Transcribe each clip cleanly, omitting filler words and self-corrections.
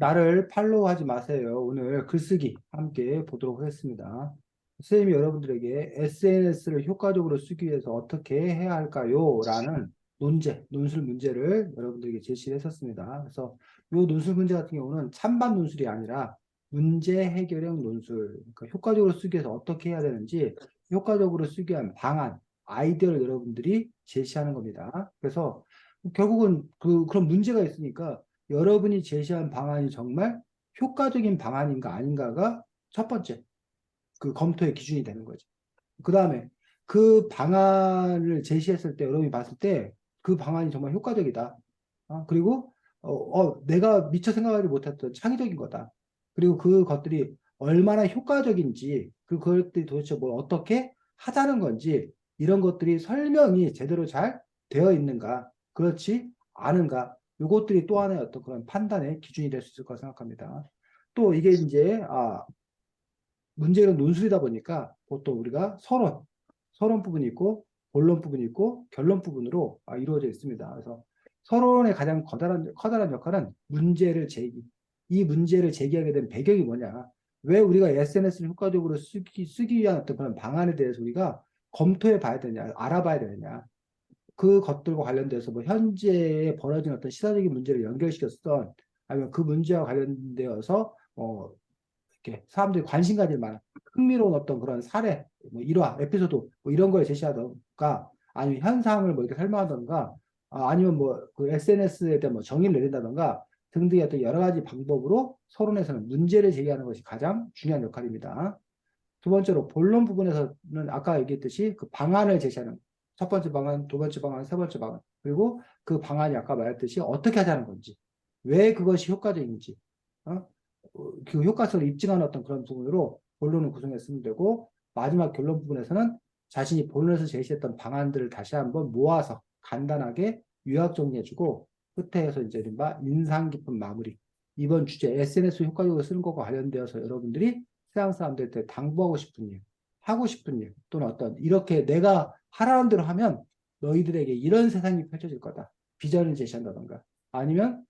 나를 팔로우하지 마세요. 오늘 글쓰기 함께 보도록 하겠습니다. 선생님이 여러분들에게 SNS를 효과적으로 쓰기 위해서 어떻게 해야 할까요? 라는 논술 문제를 여러분들에게 제시를 했었습니다. 그래서 이 논술 문제 같은 경우는 찬반 논술이 아니라 문제 해결형 논술, 그러니까 효과적으로 쓰기 위해서 어떻게 해야 되는지 효과적으로 쓰기 위한 방안, 아이디어를 여러분들이 제시하는 겁니다. 그래서 결국은 그런 문제가 있으니까 여러분이 제시한 방안이 정말 효과적인 방안인가 아닌가가 첫 번째 그 검토의 기준이 되는 거죠. 그 다음에 그 방안을 제시했을 때 여러분이 봤을 때 그 방안이 정말 효과적이다. 그리고 내가 미처 생각하지 못했던 창의적인 거다. 그리고 그것들이 얼마나 효과적인지 그것들이 도대체 뭘 어떻게 하자는 건지 이런 것들이 설명이 제대로 잘 되어 있는가 그렇지 않은가 이것들이 또 하나의 어떤 그런 판단의 기준이 될 수 있을 거라 생각합니다. 또 이게 이제 문제는 논술이다 보니까 보통 우리가 서론 부분이 있고 본론 부분이 있고 결론 부분으로 이루어져 있습니다. 그래서 서론의 가장 커다란 역할은 문제를 제기. 이 문제를 제기하게 된 배경이 뭐냐? 왜 우리가 SNS를 효과적으로 쓰기 위한 어떤 그런 방안에 대해서 우리가 검토해 봐야 되냐, 알아봐야 되느냐. 그 것들과 관련돼서 뭐 현재에 벌어진 어떤 시사적인 문제를 연결시켰던 아니면 그 문제와 관련되어서 이렇게 사람들이 관심 가질 만한 흥미로운 어떤 그런 사례, 뭐 일화, 에피소드 뭐 이런 걸 제시하던가 아니면 현상을 뭐 이렇게 설명하던가 아니면 뭐 그 SNS에 대한 뭐 정의를 내린다던가 등등의 어떤 여러 가지 방법으로 서론에서는 문제를 제기하는 것이 가장 중요한 역할입니다. 두 번째로 본론 부분에서는 아까 얘기했듯이 그 방안을 제시하는 첫 번째 방안, 두 번째 방안, 세 번째 방안 그리고 그 방안이 아까 말했듯이 어떻게 하자는 건지 왜 그것이 효과적인지 어? 그 효과성을 입증하는 어떤 그런 부분으로 본론을 구성했으면 되고 마지막 결론 부분에서는 자신이 본론에서 제시했던 방안들을 다시 한번 모아서 간단하게 요약 정리해주고 끝에서 이제 이른바 인상 깊은 마무리 이번 주제 SNS 효과적으로 쓰는 것과 관련되어서 여러분들이 세상 사람들한테 당부하고 싶은 일, 하고 싶은 일, 또는 어떤 이렇게 내가 하라는 대로 하면 너희들에게 이런 세상이 펼쳐질 거다. 비전을 제시한다던가 아니면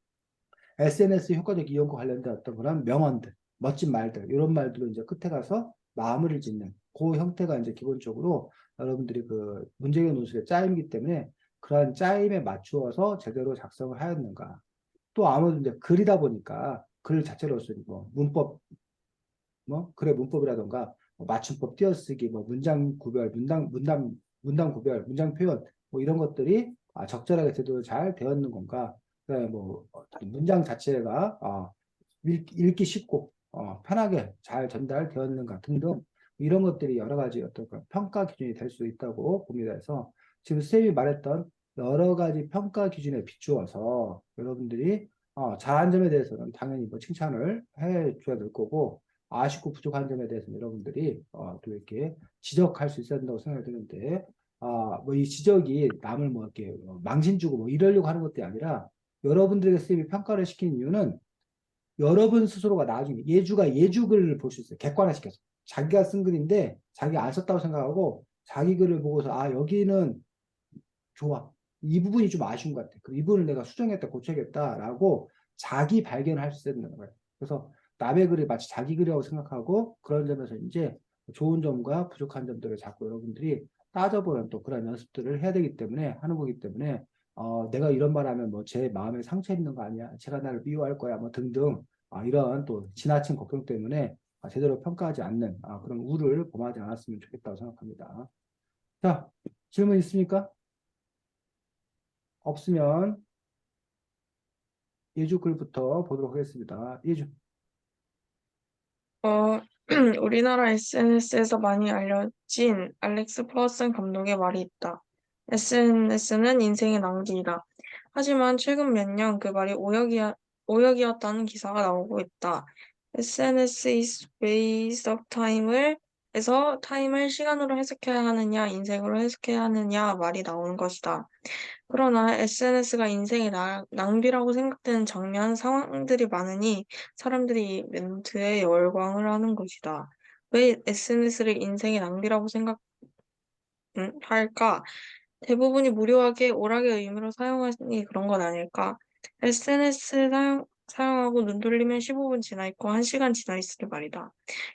SNS 효과적 이용과 관련된 어떤 그런 명언들, 멋진 말들, 이런 말들로 이제 끝에 가서 마무리를 짓는 그 형태가 이제 기본적으로 여러분들이 그 문제의 논술의 짜임이기 때문에 그러한 짜임에 맞추어서 제대로 작성을 하였는가. 또 아무래도 이제 글이다 보니까 글 자체로서 뭐 문법 뭐 그래 문법이라던가 뭐 맞춤법 띄어쓰기 뭐 문장 구별 문장 구별 문장 표현 뭐 이런 것들이 적절하게 제대로 잘 되어 있는 건가 그다음에 뭐 문장 자체가 읽기 쉽고 편하게 잘 전달되어 있는가 등등 이런 것들이 여러 가지 어떤 그런 평가 기준이 될 수 있다고 봅니다. 그래서 지금 쌤이 말했던 여러 가지 평가 기준에 비추어서 여러분들이 잘한 점에 대해서는 당연히 뭐 칭찬을 해줘야 될 거고 아쉽고 부족한 점에 대해서 여러분들이 또 이렇게 지적할 수 있어야 된다고 생각이 드는데 뭐 이 지적이 남을 뭐 이렇게 망신 주고 뭐 이러려고 하는 것도 아니라 여러분들에게 쌤이 평가를 시킨 이유는 여러분 스스로가 나중에 예주가 예주글을 볼 수 있어요. 객관화시켜서 자기가 쓴 글인데 자기가 안 썼다고 생각하고 자기 글을 보고서 여기는 좋아. 이 부분이 좀 아쉬운 것 같아. 이 부분을 내가 수정했다, 고쳐야겠다라고 자기 발견을 할 수 있는 거예요. 그래서 남의 글이 마치 자기 글이라고 생각하고 그런 점에서 이제 좋은 점과 부족한 점들을 자꾸 여러분들이 따져보는 또 그런 연습들을 해야 되기 때문에 하는 거기 때문에 내가 이런 말 하면 뭐 제 마음에 상처 있는 거 아니야? 제가 나를 미워할 거야? 뭐 등등 이런 또 지나친 걱정 때문에 제대로 평가하지 않는 그런 우를 범하지 않았으면 좋겠다고 생각합니다. 자, 질문 있습니까? 없으면 예주 글부터 보도록 하겠습니다. 예주. 어, 우리나라 SNS에서 많이 알려진 알렉스 퍼거슨 감독의 말이 있다. SNS는 인생의 낭비이다. 하지만 최근 몇 년 그 말이 오역이었다는 기사가 나오고 있다. SNS is waste of 에서 타임을 시간으로 해석해야 하느냐, 인생으로 해석해야 하느냐 말이 나오는 것이다. 그러나 SNS가 인생의 낭비라고 생각되는 장면, 상황들이 많으니 사람들이 이 멘트에 열광을 하는 것이다. 왜 SNS를 인생의 낭비라고 생각할까? 대부분이 무료하게 오락의 의미로 사용하니 그런 건 아닐까? SNS 사용하고 눈 돌리면 15분 지나 있고 1시간 지나 있을 때 말이다.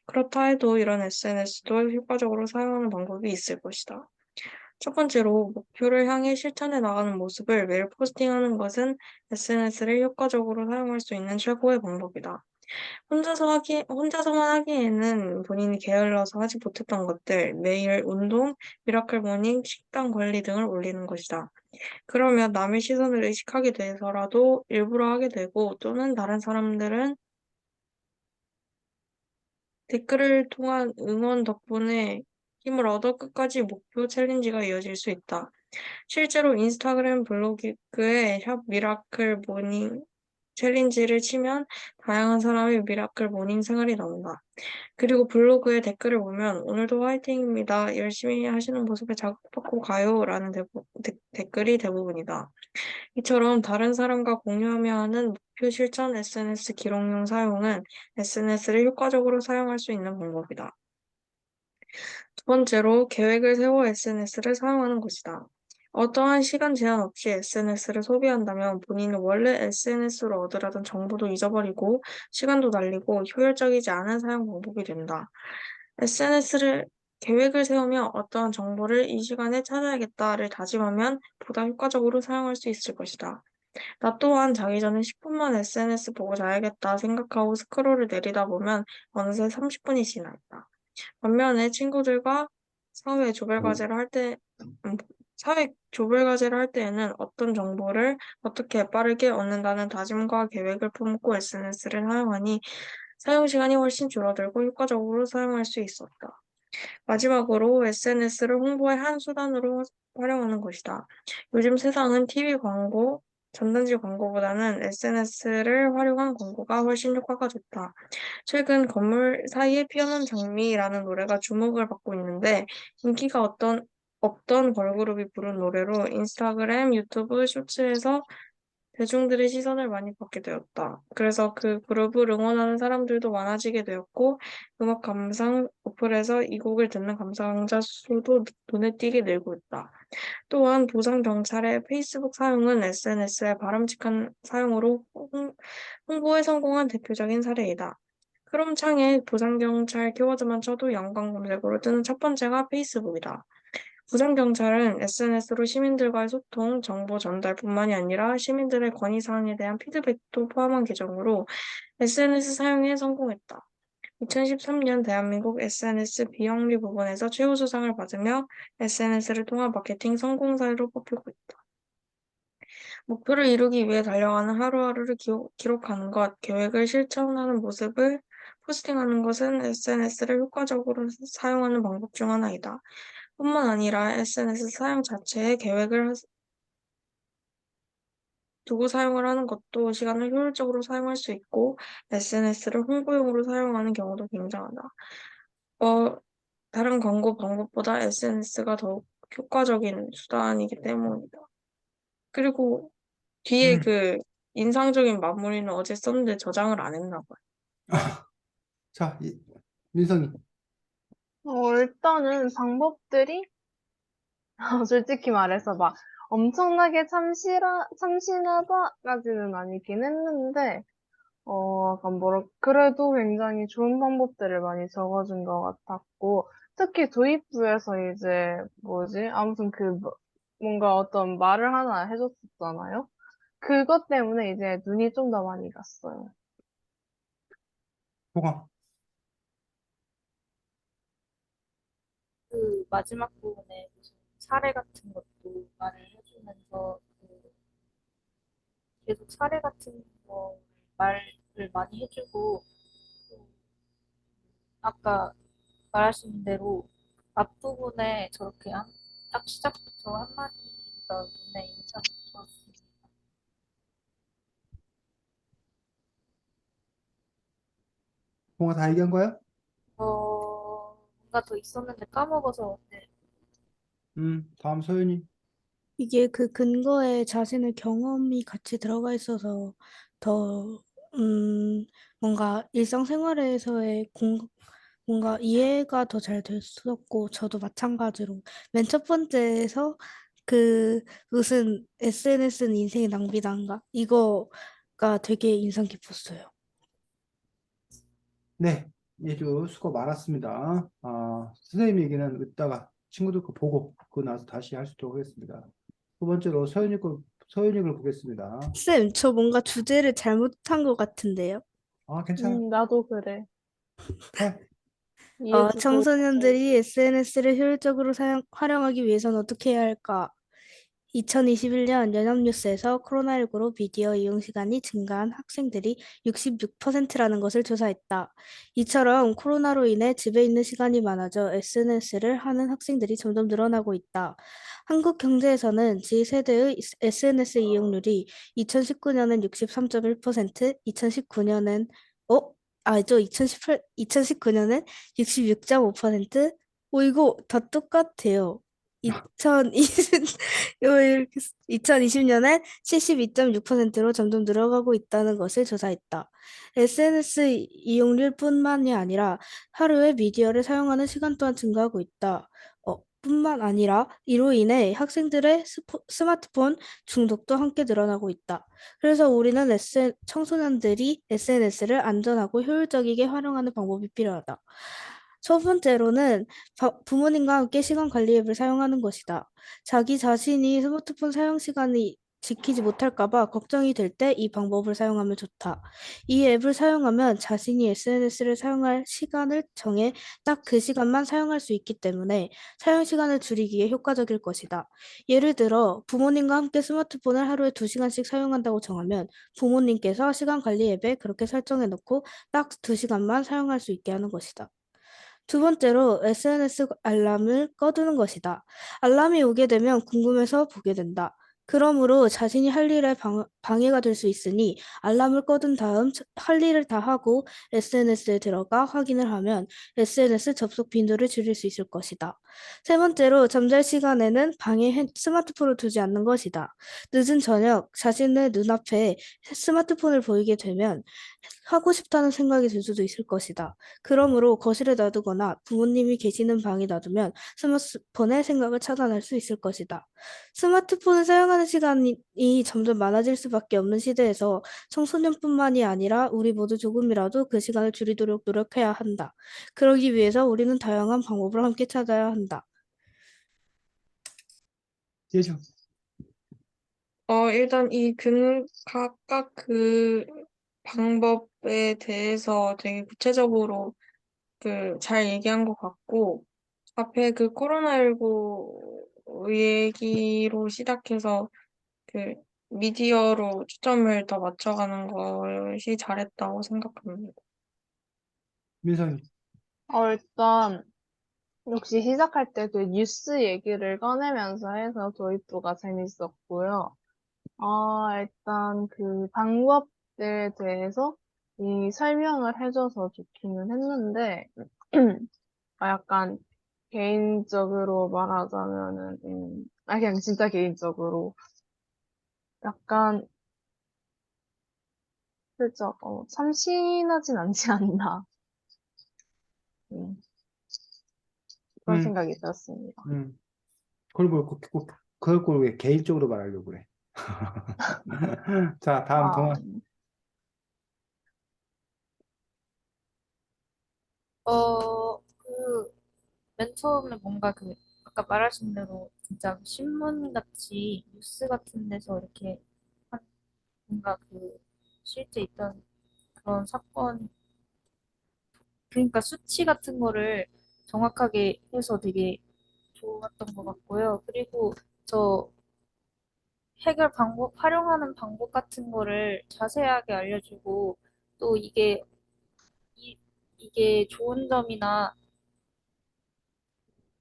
그렇다 해도 이런 SNS도 효과적으로 사용하는 방법이 있을 것이다. 첫 번째로 목표를 향해 실천해 나가는 모습을 매일 포스팅하는 것은 SNS를 효과적으로 사용할 수 있는 최고의 방법이다. 혼자서만 하기에는 본인이 게을러서 하지 못했던 것들, 매일 운동, 미라클 모닝, 식단 관리 등을 올리는 것이다. 그러면 남의 시선을 의식하게 돼서라도 일부러 하게 되고 또는 다른 사람들은 댓글을 통한 응원 덕분에 힘을 얻어 끝까지 목표 챌린지가 이어질 수 있다. 실제로 인스타그램 블로그에 샵 미라클 모닝 챌린지를 치면 다양한 사람의 미라클 모닝 생활이 나온다. 그리고 블로그에 댓글을 보면 오늘도 화이팅입니다. 열심히 하시는 모습에 자극받고 가요. 라는 댓글이 대부분이다. 이처럼 다른 사람과 공유하며 하는 목표 실천 SNS 기록용 사용은 SNS를 효과적으로 사용할 수 있는 방법이다. 두 번째로 계획을 세워 SNS를 사용하는 것이다. 어떠한 시간 제한 없이 SNS를 소비한다면 본인은 원래 SNS로 얻으려던 정보도 잊어버리고 시간도 날리고 효율적이지 않은 사용 방법이 된다. SNS를 계획을 세우며 어떠한 정보를 이 시간에 찾아야겠다를 다짐하면 보다 효과적으로 사용할 수 있을 것이다. 나 또한 자기 전에 10분만 SNS 보고 자야겠다 생각하고 스크롤을 내리다 보면 어느새 30분이 지나 있다. 반면에 친구들과 사회 조별과제를 할 때, 음, 사회 조별과제를 할 때에는 어떤 정보를 어떻게 빠르게 얻는다는 다짐과 계획을 품고 SNS를 사용하니 사용 시간이 훨씬 줄어들고 효과적으로 사용할 수 있었다. 마지막으로 SNS를 홍보의 한 수단으로 활용하는 것이다. 요즘 세상은 TV 광고, 전단지 광고보다는 SNS를 활용한 광고가 훨씬 효과가 좋다. 최근 건물 사이에 피어난 장미라는 노래가 주목을 받고 있는데 인기가 없던 걸그룹이 부른 노래로 인스타그램, 유튜브 쇼츠에서 대중들의 시선을 많이 받게 되었다. 그래서 그 그룹을 응원하는 사람들도 많아지게 되었고, 음악 감상 어플에서 이 곡을 듣는 감상자 수도 눈에 띄게 늘고 있다. 또한 부산 경찰의 페이스북 사용은 SNS의 바람직한 사용으로 홍보에 성공한 대표적인 사례이다. 크롬 창에 부산경찰 키워드만 쳐도 연관 검색어로 뜨는 첫 번째가 페이스북이다. 부산경찰은 SNS로 시민들과의 소통, 정보 전달뿐만이 아니라 시민들의 건의사항에 대한 피드백도 포함한 계정으로 SNS 사용에 성공했다. 2013년 대한민국 SNS 비영리 부분에서 최우수상을 받으며 SNS를 통한 마케팅 성공 사례로 뽑히고 있다. 목표를 이루기 위해 달려가는 하루하루를 기록하는 것, 계획을 실천하는 모습을 포스팅하는 것은 SNS를 효과적으로 사용하는 방법 중 하나이다. 뿐만 아니라 SNS 사용 자체에 계획을 두고 사용을 하는 것도 시간을 효율적으로 사용할 수 있고 SNS를 홍보용으로 사용하는 경우도 굉장하다. 어, 다른 광고 방법보다 SNS가 더욱 효과적인 수단이기 때문이다. 그리고 뒤에 음. 그 인상적인 마무리는 어제 썼는데 저장을 안 했나 봐요. 자, 민성이. 일단은 방법들이 솔직히 말해서 막 엄청나게 참신하다까지는 아니긴 했는데, 약간 그래도 굉장히 좋은 방법들을 많이 적어준 것 같았고, 특히 도입부에서 이제, 뭐지? 아무튼 뭔가 어떤 말을 하나 해줬었잖아요? 그것 때문에 이제 눈이 좀 더 많이 갔어요. 호감. 그 마지막 부분에 무슨 사례 같은 것도 말을 해주면서 그 계속 사례 같은 거 말을 많이 해주고 또 아까 말하신 대로 앞부분에 저렇게 딱 시작부터 한마디가 눈에 인상 깊었습니다. 호가 다 얘기한 거야? 뭔가 더 있었는데 까먹어서 네. 다음 소연이. 이게 그 근거에 자신의 경험이 같이 들어가 있어서 더, 뭔가 일상생활에서의 뭔가 이해가 더 잘 됐었고, 저도 마찬가지로 맨 첫 번째에서 그 무슨 SNS는 인생의 낭비단가? 이거 되게 인상 깊었어요. 네, 예주 수고 많았습니다. 선생님 얘기는 이따가 친구들 거 보고 그거 나서 다시 할 수 있도록 하겠습니다. 두 번째로 서윤이 걸 보겠습니다. 쌤, 저 뭔가 주제를 잘못한 것 같은데요. 괜찮아. 나도 그래. 해. 이해주고 청소년들이 SNS를 효율적으로 활용하기 위해서는 어떻게 해야 할까? 2021년 연합뉴스에서 코로나19로 미디어 이용 시간이 증가한 학생들이 66%라는 것을 조사했다. 이처럼 코로나로 인해 집에 있는 시간이 많아져 SNS를 하는 학생들이 점점 늘어나고 있다. 한국경제에서는 G세대의 SNS 이용률이 2019년엔 63.1%, 2019년엔 아니죠. 2019년엔 66.5%. 이거 다 똑같아요. 2020년엔 72.6%로 점점 늘어가고 있다는 것을 조사했다. SNS 이용률뿐만이 아니라 하루에 미디어를 사용하는 시간 또한 증가하고 있다. 뿐만 아니라 이로 인해 학생들의 스마트폰 중독도 함께 늘어나고 있다. 그래서 우리는 청소년들이 SNS를 안전하고 효율적이게 활용하는 방법이 필요하다. 첫 번째로는 부모님과 함께 시간 관리 앱을 사용하는 것이다. 자기 자신이 스마트폰 사용 시간이 지키지 못할까 봐 걱정이 될 때 이 방법을 사용하면 좋다. 이 앱을 사용하면 자신이 SNS를 사용할 시간을 정해 딱 그 시간만 사용할 수 있기 때문에 사용 시간을 줄이기에 효과적일 것이다. 예를 들어 부모님과 함께 스마트폰을 하루에 2시간씩 사용한다고 정하면 부모님께서 시간 관리 앱에 그렇게 설정해 놓고 딱 2시간만 사용할 수 있게 하는 것이다. 두 번째로 SNS 알람을 꺼두는 것이다. 알람이 오게 되면 궁금해서 보게 된다. 그러므로 자신이 할 일에 방해가 될 수 있으니 알람을 꺼둔 다음 할 일을 다 하고 SNS에 들어가 확인을 하면 SNS 접속 빈도를 줄일 수 있을 것이다. 세 번째로 잠잘 시간에는 방에 스마트폰을 두지 않는 것이다. 늦은 저녁 자신의 눈앞에 스마트폰을 보이게 되면 하고 싶다는 생각이 들 수도 있을 것이다. 그러므로 거실에 놔두거나 부모님이 계시는 방에 놔두면 스마트폰의 생각을 차단할 수 있을 것이다. 스마트폰을 사용하는 시간이 점점 많아질 수밖에 없는 시대에서 청소년뿐만이 아니라 우리 모두 조금이라도 그 시간을 줄이도록 노력해야 한다. 그러기 위해서 우리는 다양한 방법을 함께 찾아야 한다. 예주. 일단 각각 그 방법에 대해서 되게 구체적으로 잘 얘기한 것 같고, 앞에 코로나19 얘기로 시작해서 그 미디어로 초점을 더 맞춰가는 것이 잘했다고 생각합니다. 민성이. 일단 역시 시작할 때 그 뉴스 얘기를 꺼내면서 해서 도입부가 재밌었고요. 일단 그 방법들에 대해서 이 설명을 해줘서 좋기는 했는데, 약간 개인적으로 말하자면은, 그냥 진짜 개인적으로 약간 살짝, 참신하진 않지 않나. 음, 그런 음, 생각이 들었습니다. 그걸 왜 개인적으로 말하려고 그래. 자, 다음 아, 동안. 맨 처음에 뭔가 아까 말하신 대로 진짜 신문같이 뉴스 같은 데서 이렇게 한, 뭔가 실제 있던 그런 사건, 그러니까 수치 같은 거를 정확하게 해서 되게 좋았던 것 같고요. 그리고 저 활용하는 방법 같은 거를 자세하게 알려주고 또 이, 이게 좋은 점이나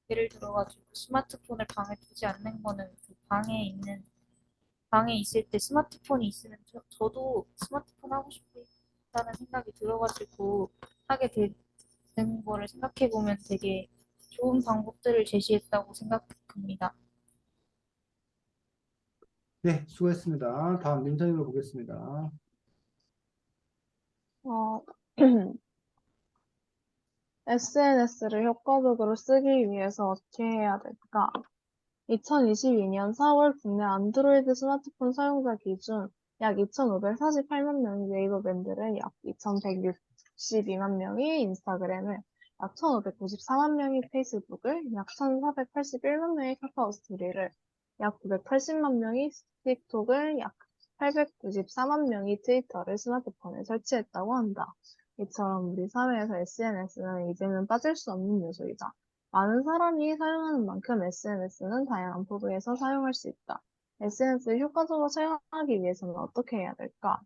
예를 들어가지고 스마트폰을 방에 두지 않는 거는 방에 있을 때 스마트폰이 있으면 저도 스마트폰 하고 싶다는 생각이 들어가지고 하게 되는 거를 생각해 보면 되게 좋은 방법들을 제시했다고 생각합니다. 네, 수고했습니다. 다음 민성이를 보겠습니다. 어, SNS를 효과적으로 쓰기 위해서 어떻게 해야 될까? 2022년 4월 국내 안드로이드 스마트폰 사용자 기준 약 2,548만 명이 네이버 밴드를, 약 2,162만 명이 인스타그램을, 약 1,594만 명이 페이스북을, 약 1,481만 명이 카카오 스토리를, 약 980만 명이 틱톡을, 약 894만 명이 트위터를 스마트폰에 설치했다고 한다. 이처럼 우리 사회에서 SNS는 이제는 빠질 수 없는 요소이다. 많은 사람이 사용하는 만큼 SNS는 다양한 포도에서 사용할 수 있다. SNS를 효과적으로 사용하기 위해서는 어떻게 해야 될까?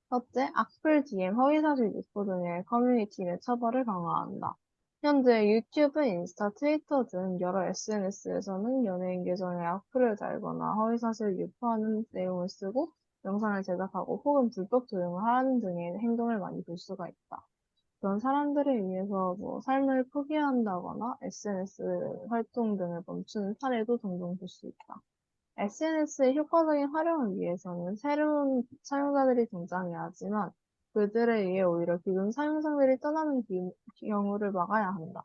첫째, 악플, DM, 허위사실 유포 등의 커뮤니티 내 처벌을 강화한다. 현재 유튜브, 인스타, 트위터 등 여러 SNS에서는 연예인 계정에 악플을 달거나 허위사실 유포하는 내용을 쓰고 영상을 제작하고 혹은 불법 조용을 하는 등의 행동을 많이 볼 수가 있다. 그런 사람들을 위해서 삶을 포기한다거나 SNS 활동 등을 멈추는 사례도 종종 볼 수 있다. SNS의 효과적인 활용을 위해서는 새로운 사용자들이 등장해야 하지만 그들에 의해 오히려 기존 사용자들이 떠나는 경우를 막아야 한다.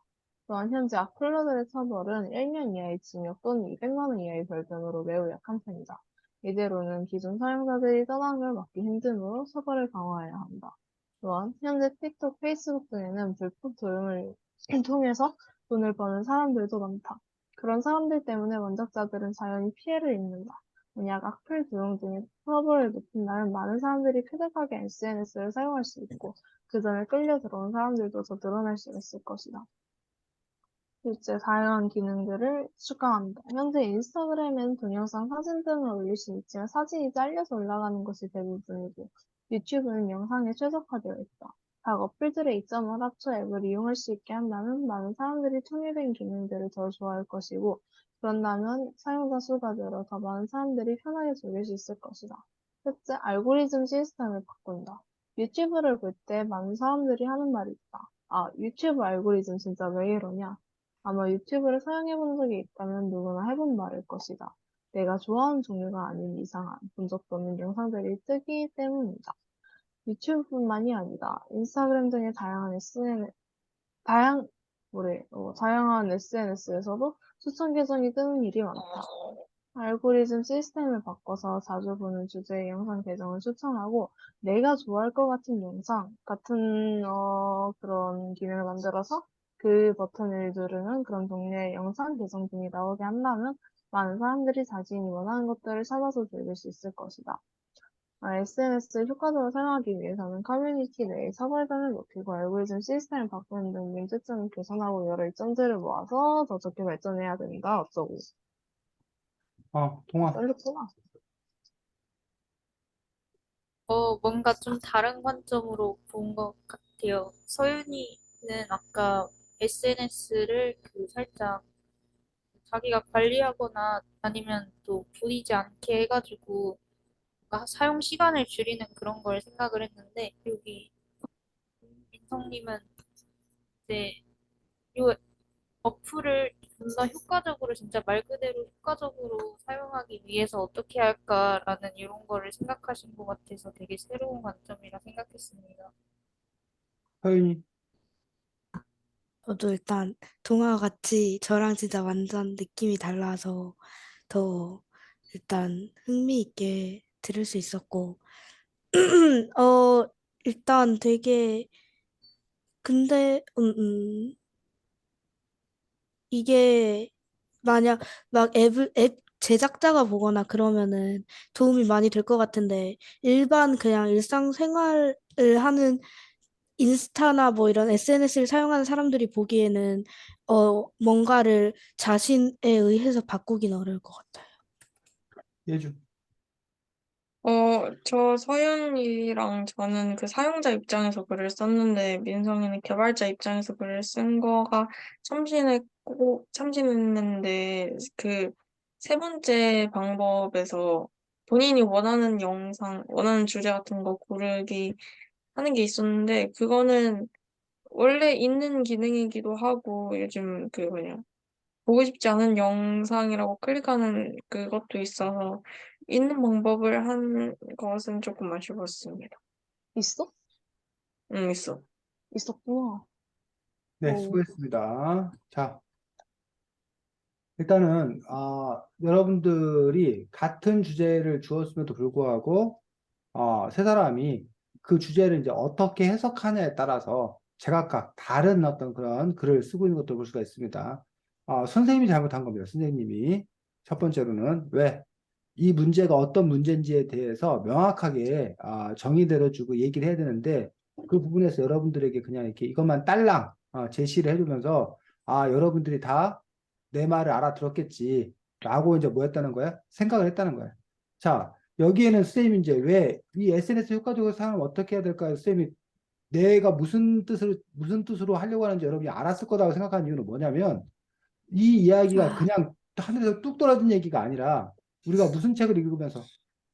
또한 현재 악플러들의 처벌은 1년 이하의 징역 또는 200만 원 이하의 벌금으로 매우 약한 편이다. 이대로는 기존 사용자들이 떠나는 걸 막기 힘드므로 처벌을 강화해야 한다. 또한 현재 틱톡, 페이스북 등에는 불법 조용을 통해서 돈을 버는 사람들도 많다. 그런 사람들 때문에 원작자들은 자연히 피해를 입는다. 만약 악플 조용 등의 처벌을 높인다면 많은 사람들이 쾌적하게 SNS를 사용할 수 있고 그 전에 끌려 들어온 사람들도 더 늘어날 수 있을 것이다. 실제 다양한 기능들을 추가한다. 현재 인스타그램엔 동영상, 사진 등을 올릴 수 있지만 사진이 잘려서 올라가는 것이 대부분이고 유튜브는 영상에 최적화되어 있다. 각 어플들의 이점을 합쳐 앱을 이용할 수 있게 한다면 많은 사람들이 통일된 기능들을 더 좋아할 것이고 그런다면 사용자 수가 늘어 더 많은 사람들이 편하게 즐길 수 있을 것이다. 셋째, 알고리즘 시스템을 바꾼다. 유튜브를 볼 때 많은 사람들이 하는 말이 있다. 아, 유튜브 알고리즘 진짜 왜 이러냐? 아마 유튜브를 사용해본 적이 있다면 누구나 해본 말일 것이다. 내가 좋아하는 종류가 아닌 이상한, 본 적도 없는 영상들이 뜨기 때문이다. 유튜브뿐만이 아니다. 인스타그램 등의 다양한 SNS에서도 추천 계정이 뜨는 일이 많다. 알고리즘 시스템을 바꿔서 자주 보는 주제의 영상 계정을 추천하고 내가 좋아할 것 같은 영상 같은 그런 기능을 만들어서 그 버튼을 누르면 그런 종류의 영상 계정 등이 나오게 한다면 많은 사람들이 자신이 원하는 것들을 찾아서 즐길 수 있을 것이다. SNS를 효과적으로 사용하기 위해서는 커뮤니티 내의 차별점을 높이고 알고리즘 시스템을 바꾸는 등 문제점을 개선하고 여러 이점들을 모아서 더 좋게 발전해야 된다. 어쩌고. 동아. 떨렸구나. 뭔가 좀 다른 관점으로 본 것 같아요. 서윤이는 아까 SNS를 그 살짝 자기가 관리하거나 아니면 또 보이지 않게 해가지고 뭔가 사용 시간을 줄이는 그런 걸 생각을 했는데 여기 민성님은 이제 이 어플을 좀 더 효과적으로 진짜 말 그대로 효과적으로 사용하기 위해서 어떻게 할까라는 이런 거를 생각하신 것 같아서 되게 새로운 관점이라 생각했습니다. 서윤이. 저도 일단 동화와 같이 저랑 진짜 완전 느낌이 달라서 더 일단 흥미있게 들을 수 있었고, 어, 일단 되게, 근데, 이게 만약 막 앱 제작자가 보거나 그러면은 도움이 많이 될 것 같은데, 일반 그냥 일상생활을 하는 인스타나 뭐 이런 SNS를 사용하는 사람들이 보기에는 뭔가를 자신에 의해서 바꾸긴 어려울 것 같아요. 예주. 저 서윤이랑 저는 그 사용자 입장에서 글을 썼는데 민성이는 개발자 입장에서 글을 쓴 거가 참신했는데 그 세 번째 방법에서 본인이 원하는 영상, 원하는 주제 같은 거 고르기 하는 게 있었는데 그거는 원래 있는 기능이기도 하고 요즘 그 뭐냐 보고 싶지 않은 영상이라고 클릭하는 그것도 있어서 있는 방법을 한 것은 조금 아쉬웠습니다. 있어? 응, 있어. 있었구나. 네, 오, 수고했습니다. 자, 일단은, 여러분들이 같은 주제를 주었음에도 불구하고, 세 사람이 그 주제를 이제 어떻게 해석하냐에 따라서 제각각 다른 어떤 그런 글을 쓰고 있는 것도 볼 수가 있습니다. 선생님이 잘못한 겁니다. 선생님이. 첫 번째로는 왜? 이 문제가 어떤 문제인지에 대해서 명확하게 정의대로 주고 얘기를 해야 되는데 그 부분에서 여러분들에게 그냥 이렇게 이것만 딸랑 제시를 해주면서 여러분들이 다 내 말을 알아들었겠지 라고 이제 뭐 했다는 거야? 생각을 했다는 거야. 자, 여기에는 선생님이 이제 왜 이 SNS 효과적으로 사용하면 어떻게 해야 될까요? 선생님이 내가 무슨 뜻으로 하려고 하는지 여러분이 알았을 거라고 생각하는 이유는 뭐냐면 이 이야기가 그냥 하늘에서 뚝 떨어진 얘기가 아니라 우리가 무슨 책을 읽으면서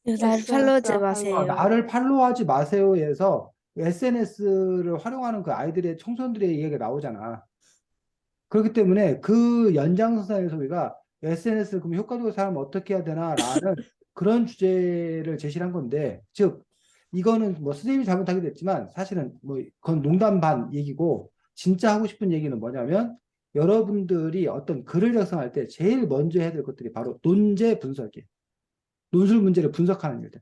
나를 팔로우하지 SNS를 마세요. 나를 팔로우하지 마세요에서 SNS를 활용하는 그 아이들의 청소년들의 이야기가 나오잖아. 그렇기 때문에 그 연장선상에서 우리가 SNS를 그럼 효과적으로 사용하면 어떻게 해야 되나라는 그런 주제를 제시를 한 건데, 즉 이거는 뭐 선생님이 잘못하게 됐지만 사실은 뭐 그건 농담 반 얘기고 진짜 하고 싶은 얘기는 뭐냐면 여러분들이 어떤 글을 작성할 때 제일 먼저 해야 될 것들이 바로 논제 분석이에요. 논술 문제를 분석하는 일들.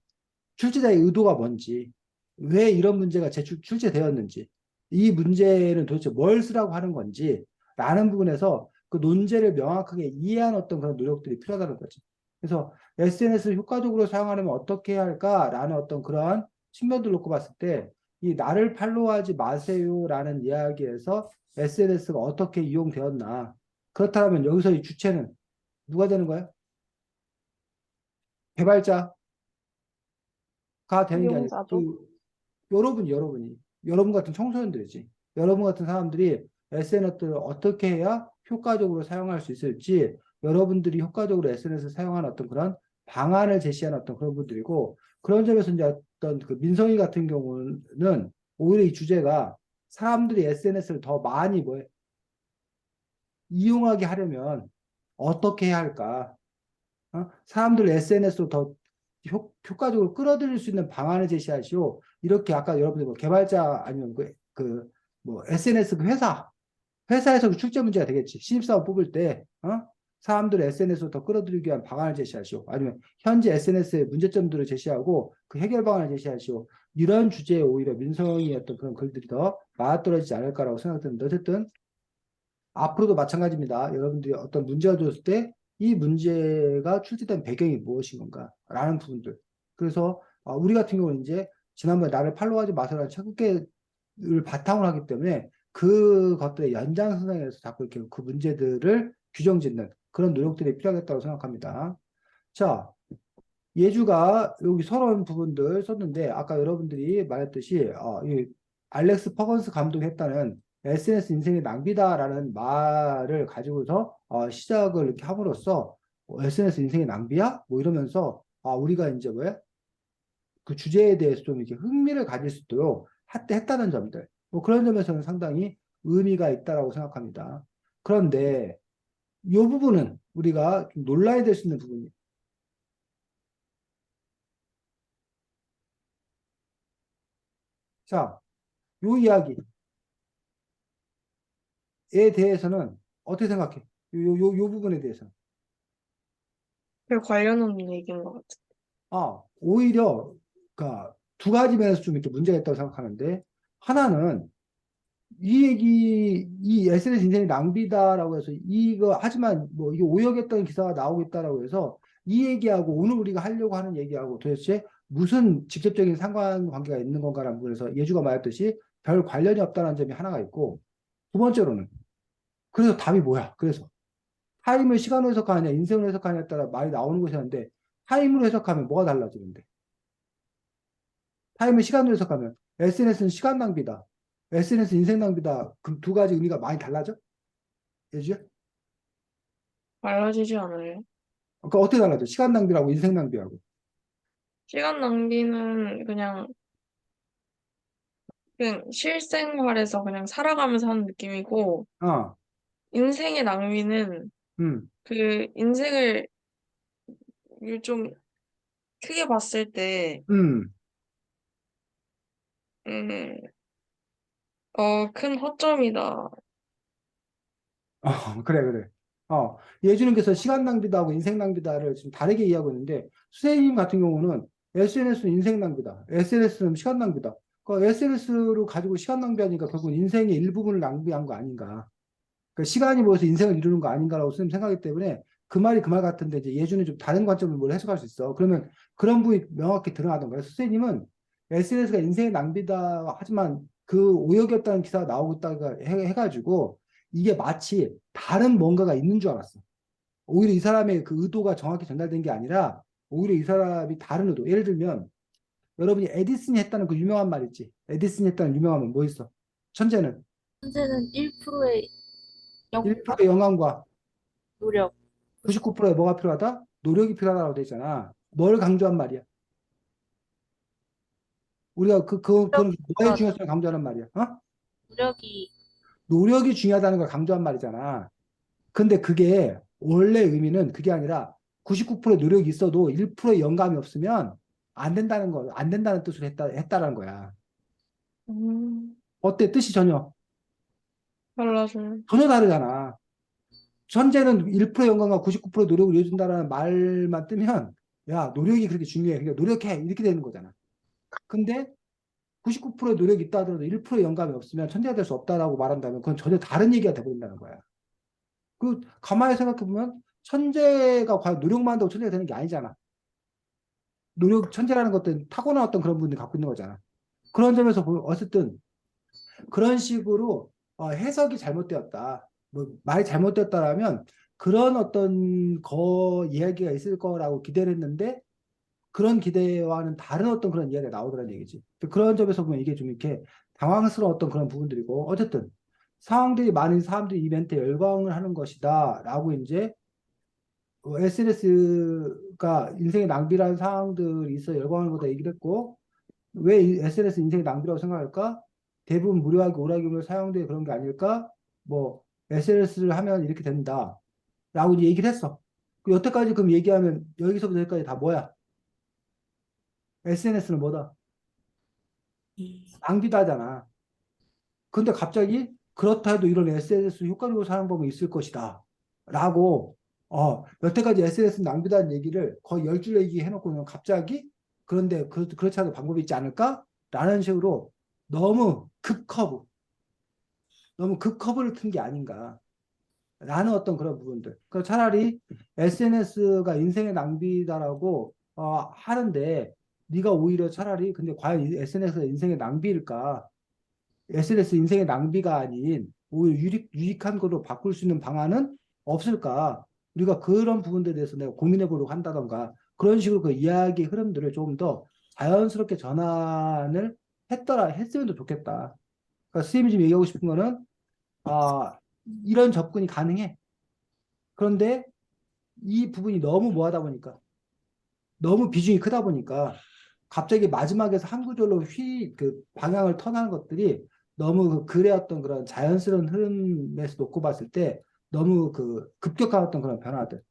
출제자의 의도가 뭔지, 왜 이런 문제가 출제되었는지, 이 문제는 도대체 뭘 쓰라고 하는 건지, 라는 부분에서 그 논제를 명확하게 이해하는 어떤 그런 노력들이 필요하다는 거지. 그래서 SNS를 효과적으로 사용하려면 어떻게 해야 할까라는 어떤 그러한 측면들 놓고 봤을 때, 이 나를 팔로우하지 마세요라는 이야기에서 SNS가 어떻게 이용되었나. 그렇다면 여기서 이 주체는 누가 되는 거야? 개발자, 가 되는 게 아니라 이용자죠. 여러분 같은 청소년들이지. 여러분 같은 사람들이 SNS를 어떻게 해야 효과적으로 사용할 수 있을지 여러분들이 효과적으로 SNS를 사용하는 어떤 그런 방안을 제시하는 어떤 그런 분들이고 그런 점에서 이제 어떤 그 민성이 같은 경우는 오히려 이 주제가 사람들이 SNS를 더 많이 이용하게 하려면 어떻게 해야 할까? 사람들을 SNS로 더 효과적으로 끌어들일 수 있는 방안을 제시하시오. 이렇게 아까 여러분들 뭐 개발자 아니면 뭐 SNS 그 회사에서 그 출제 문제가 되겠지. 신입사원 뽑을 때, 사람들을 SNS로 더 끌어들이기 위한 방안을 제시하시오. 아니면 현재 SNS의 문제점들을 제시하고 그 해결 방안을 제시하시오. 이런 주제에 오히려 민성이 어떤 그런 글들이 더 맞아떨어지지 않을까라고 생각드는데 어쨌든 앞으로도 마찬가지입니다. 여러분들이 어떤 문제가 줬을 때 이 문제가 출제된 배경이 무엇인 건가라는 부분들. 그래서 우리 같은 경우는 이제 지난번에 나를 팔로우하지 마세요라는 책을 바탕으로 하기 때문에 그것들의 연장선상에서 자꾸 이렇게 그 문제들을 규정짓는 그런 노력들이 필요하겠다고 생각합니다. 자, 예주가 여기 서론 부분들 썼는데 아까 여러분들이 말했듯이 이 알렉스 퍼건스 감독이 했다는 SNS 인생의 낭비다라는 말을 가지고서 시작을 이렇게 함으로써 SNS 인생의 낭비야? 뭐 이러면서 우리가 이제 뭐야? 그 주제에 대해서 좀 이렇게 흥미를 가질 수 있도록 했다는 점들. 뭐 그런 점에서는 상당히 의미가 있다라고 생각합니다. 그런데 이 부분은 우리가 좀 논란이 될 수 있는 부분이에요. 자, 요 이야기에 대해서는 어떻게 생각해? 요 부분에 대해서는. 그 관련 없는 얘기인 것 같아. 오히려, 그니까, 두 가지 면에서 좀 이렇게 문제가 있다고 생각하는데, 하나는, 이 SNS 인생이 낭비다라고 해서, 하지만 뭐, 이게 오역했던 기사가 나오고 있다라고 해서, 이 얘기하고, 오늘 우리가 하려고 하는 얘기하고 도대체 무슨 직접적인 상관관계가 있는 건가라는 부분에서 예주가 말했듯이 별 관련이 없다는 점이 하나가 있고, 두 번째로는, 그래서 답이 뭐야? 그래서 타임을 시간으로 해석하느냐, 인생으로 해석하느냐에 따라 말이 나오는 것이었는데, 타임으로 해석하면 뭐가 달라지는데? 타임을 시간으로 해석하면, SNS는 시간 낭비다. SNS 인생 낭비다. 그럼 두 가지 의미가 많이 달라져? 예주야? 달라지지 않아요? 그러니까 어떻게 달라져? 시간 낭비라고 인생 낭비하고. 시간 낭비는 그냥 실생활에서 그냥 살아가면서 하는 느낌이고, 어, 인생의 낭비는 음, 그 인생을 좀 크게 봤을 때, 음. 음, 큰 허점이다. 그래, 그래. 예주는 그래서 시간 낭비다하고 인생 낭비다를 좀 다르게 이해하고 있는데, 수세님 같은 경우는 SNS는 인생 낭비다. SNS는 시간 낭비다. 그 SNS로 가지고 시간 낭비하니까 결국 인생의 일부분을 낭비한 거 아닌가. 그러니까 시간이 모여서 인생을 이루는 거 아닌가라고 선생님 생각하기 때문에 그 말이 그 말 같은데 이제 예주는 좀 다른 관점으로 뭘 해석할 수 있어. 그러면 그런 부분이 명확히 드러나던 거예요. 선생님은 SNS가 인생의 낭비다 하지만 그 오역이었다는 기사가 나오고 있다가 해가지고 이게 마치 다른 뭔가가 있는 줄 알았어. 오히려 이 사람의 그 의도가 정확히 전달된 게 아니라 오히려 이 사람이 다른 의도. 예를 들면 여러분이 에디슨이 했다는 그 유명한 말 있지. 에디슨이 했다는 유명한 말 뭐 있어? 천재는 현재는 1%의 1%의 영감과 노력, 99%의 뭐가 필요하다? 노력이 필요하다고 돼 있잖아. 뭘 강조한 말이야? 우리가 그건 뭐의 노력, 중요성을 강조하는 말이야? 어? 노력이 노력이 중요하다는 걸 강조한 말이잖아. 근데 그게 원래 의미는 그게 아니라 99%의 노력이 있어도 1%의 영감이 없으면 안 된다는 거, 안 된다는 뜻으로 했다라는 거야. 어때? 뜻이 달라져요. 전혀 다르잖아. 천재는 1%의 영감과 99%의 노력을 이어준다라는 말만 뜨면 야, 노력이 그렇게 중요해. 그러니까 노력해. 이렇게 되는 거잖아. 근데 99%의 노력이 있다 하더라도 1%의 영감이 없으면 천재가 될 수 없다라고 말한다면 그건 전혀 다른 얘기가 돼버린다는 거야. 그 가만히 생각해 보면 천재가 과연 노력만 한다고 천재가 되는 게 아니잖아. 천재라는 것들은 타고난 어떤 그런 부분이 갖고 있는 거잖아. 그런 점에서 보면 어쨌든 그런 식으로 해석이 잘못되었다. 뭐 말이 잘못되었다라면 그런 어떤 이야기가 있을 거라고 기대를 했는데 그런 기대와는 다른 어떤 그런 이야기가 나오더라는 얘기지. 그런 점에서 보면 이게 좀 이렇게 당황스러운 어떤 그런 부분들이고 어쨌든 상황들이 많은 사람들이 이 멘트에 열광을 하는 것이다 라고 이제 SNS가 인생의 낭비라는 상황들이 있어 열광하는 거다 얘기를 했고 왜 SNS 인생의 낭비라고 생각할까? 대부분 무료하게 오락기물로 사용돼 그런 게 아닐까? 뭐 SNS를 하면 이렇게 된다 라고 이제 얘기를 했어. 여태까지 그럼 얘기하면 여기서부터 여기까지 다 뭐야? SNS는 뭐다? 낭비다잖아. 근데 갑자기 그렇다 해도 이런 SNS 효과적으로 사용 방법이 있을 것이다. 라고 여태까지 SNS 낭비다는 얘기를 거의 10줄 얘기해놓고는 갑자기 그런데 그렇지 않은 방법이 있지 않을까? 라는 식으로 너무 극커브, 너무 극커브를 튼 게 아닌가. 라는 어떤 그런 부분들. 그 차라리 SNS가 인생의 낭비다라고 하는데 네가 오히려 차라리 근데 과연 SNS가 인생의 낭비일까? SNS 인생의 낭비가 아닌 오히려 유익한 걸로 바꿀 수 있는 방안은 없을까? 우리가 그런 부분들에 대해서 내가 고민해 보려고 한다던가 그런 식으로 그 이야기 흐름들을 조금 더 자연스럽게 전환을 했으면 좋겠다. 그러니까 선생님이 지금 얘기하고 싶은 거는 이런 접근이 가능해. 그런데 이 부분이 너무 뭐하다 보니까 너무 비중이 크다 보니까 갑자기 마지막에서 한 구절로 그 방향을 턴하는 것들이 너무 그 글의 어떤 그런 자연스러운 흐름에서 놓고 봤을 때 너무 그 급격한 어떤 그런 변화들.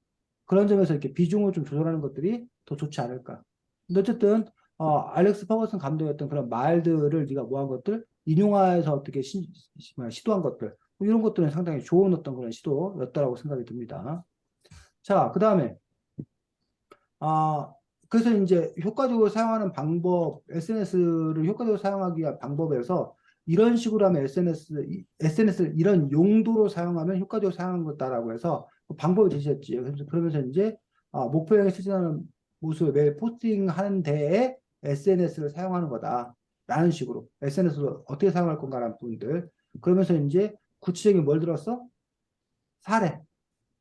그런 점에서 이렇게 비중을 좀 조절하는 것들이 더 좋지 않을까. 근데 어쨌든, 알렉스 퍼거슨 감독의 어떤 그런 말들을 네가 뭐한 것들, 인용해서 어떻게 시도한 것들, 뭐 이런 것들은 상당히 좋은 어떤 그런 시도였다라고 생각이 듭니다. 자, 그 다음에, 아, 그래서 이제 효과적으로 사용하는 방법, SNS를 효과적으로 사용하기 위한 방법에서 이런 식으로 하면 SNS를 이런 용도로 사용하면 효과적으로 사용하는 것다라고 해서 그 방법을 제시했지. 그러면서 이제 목표형에 추진하는 모습을 매일 포스팅하는 데에 SNS를 사용하는 거다. 라는 식으로 SNS를 어떻게 사용할 건가라는 부분들. 그러면서 이제 구체적인 뭘 들었어? 사례.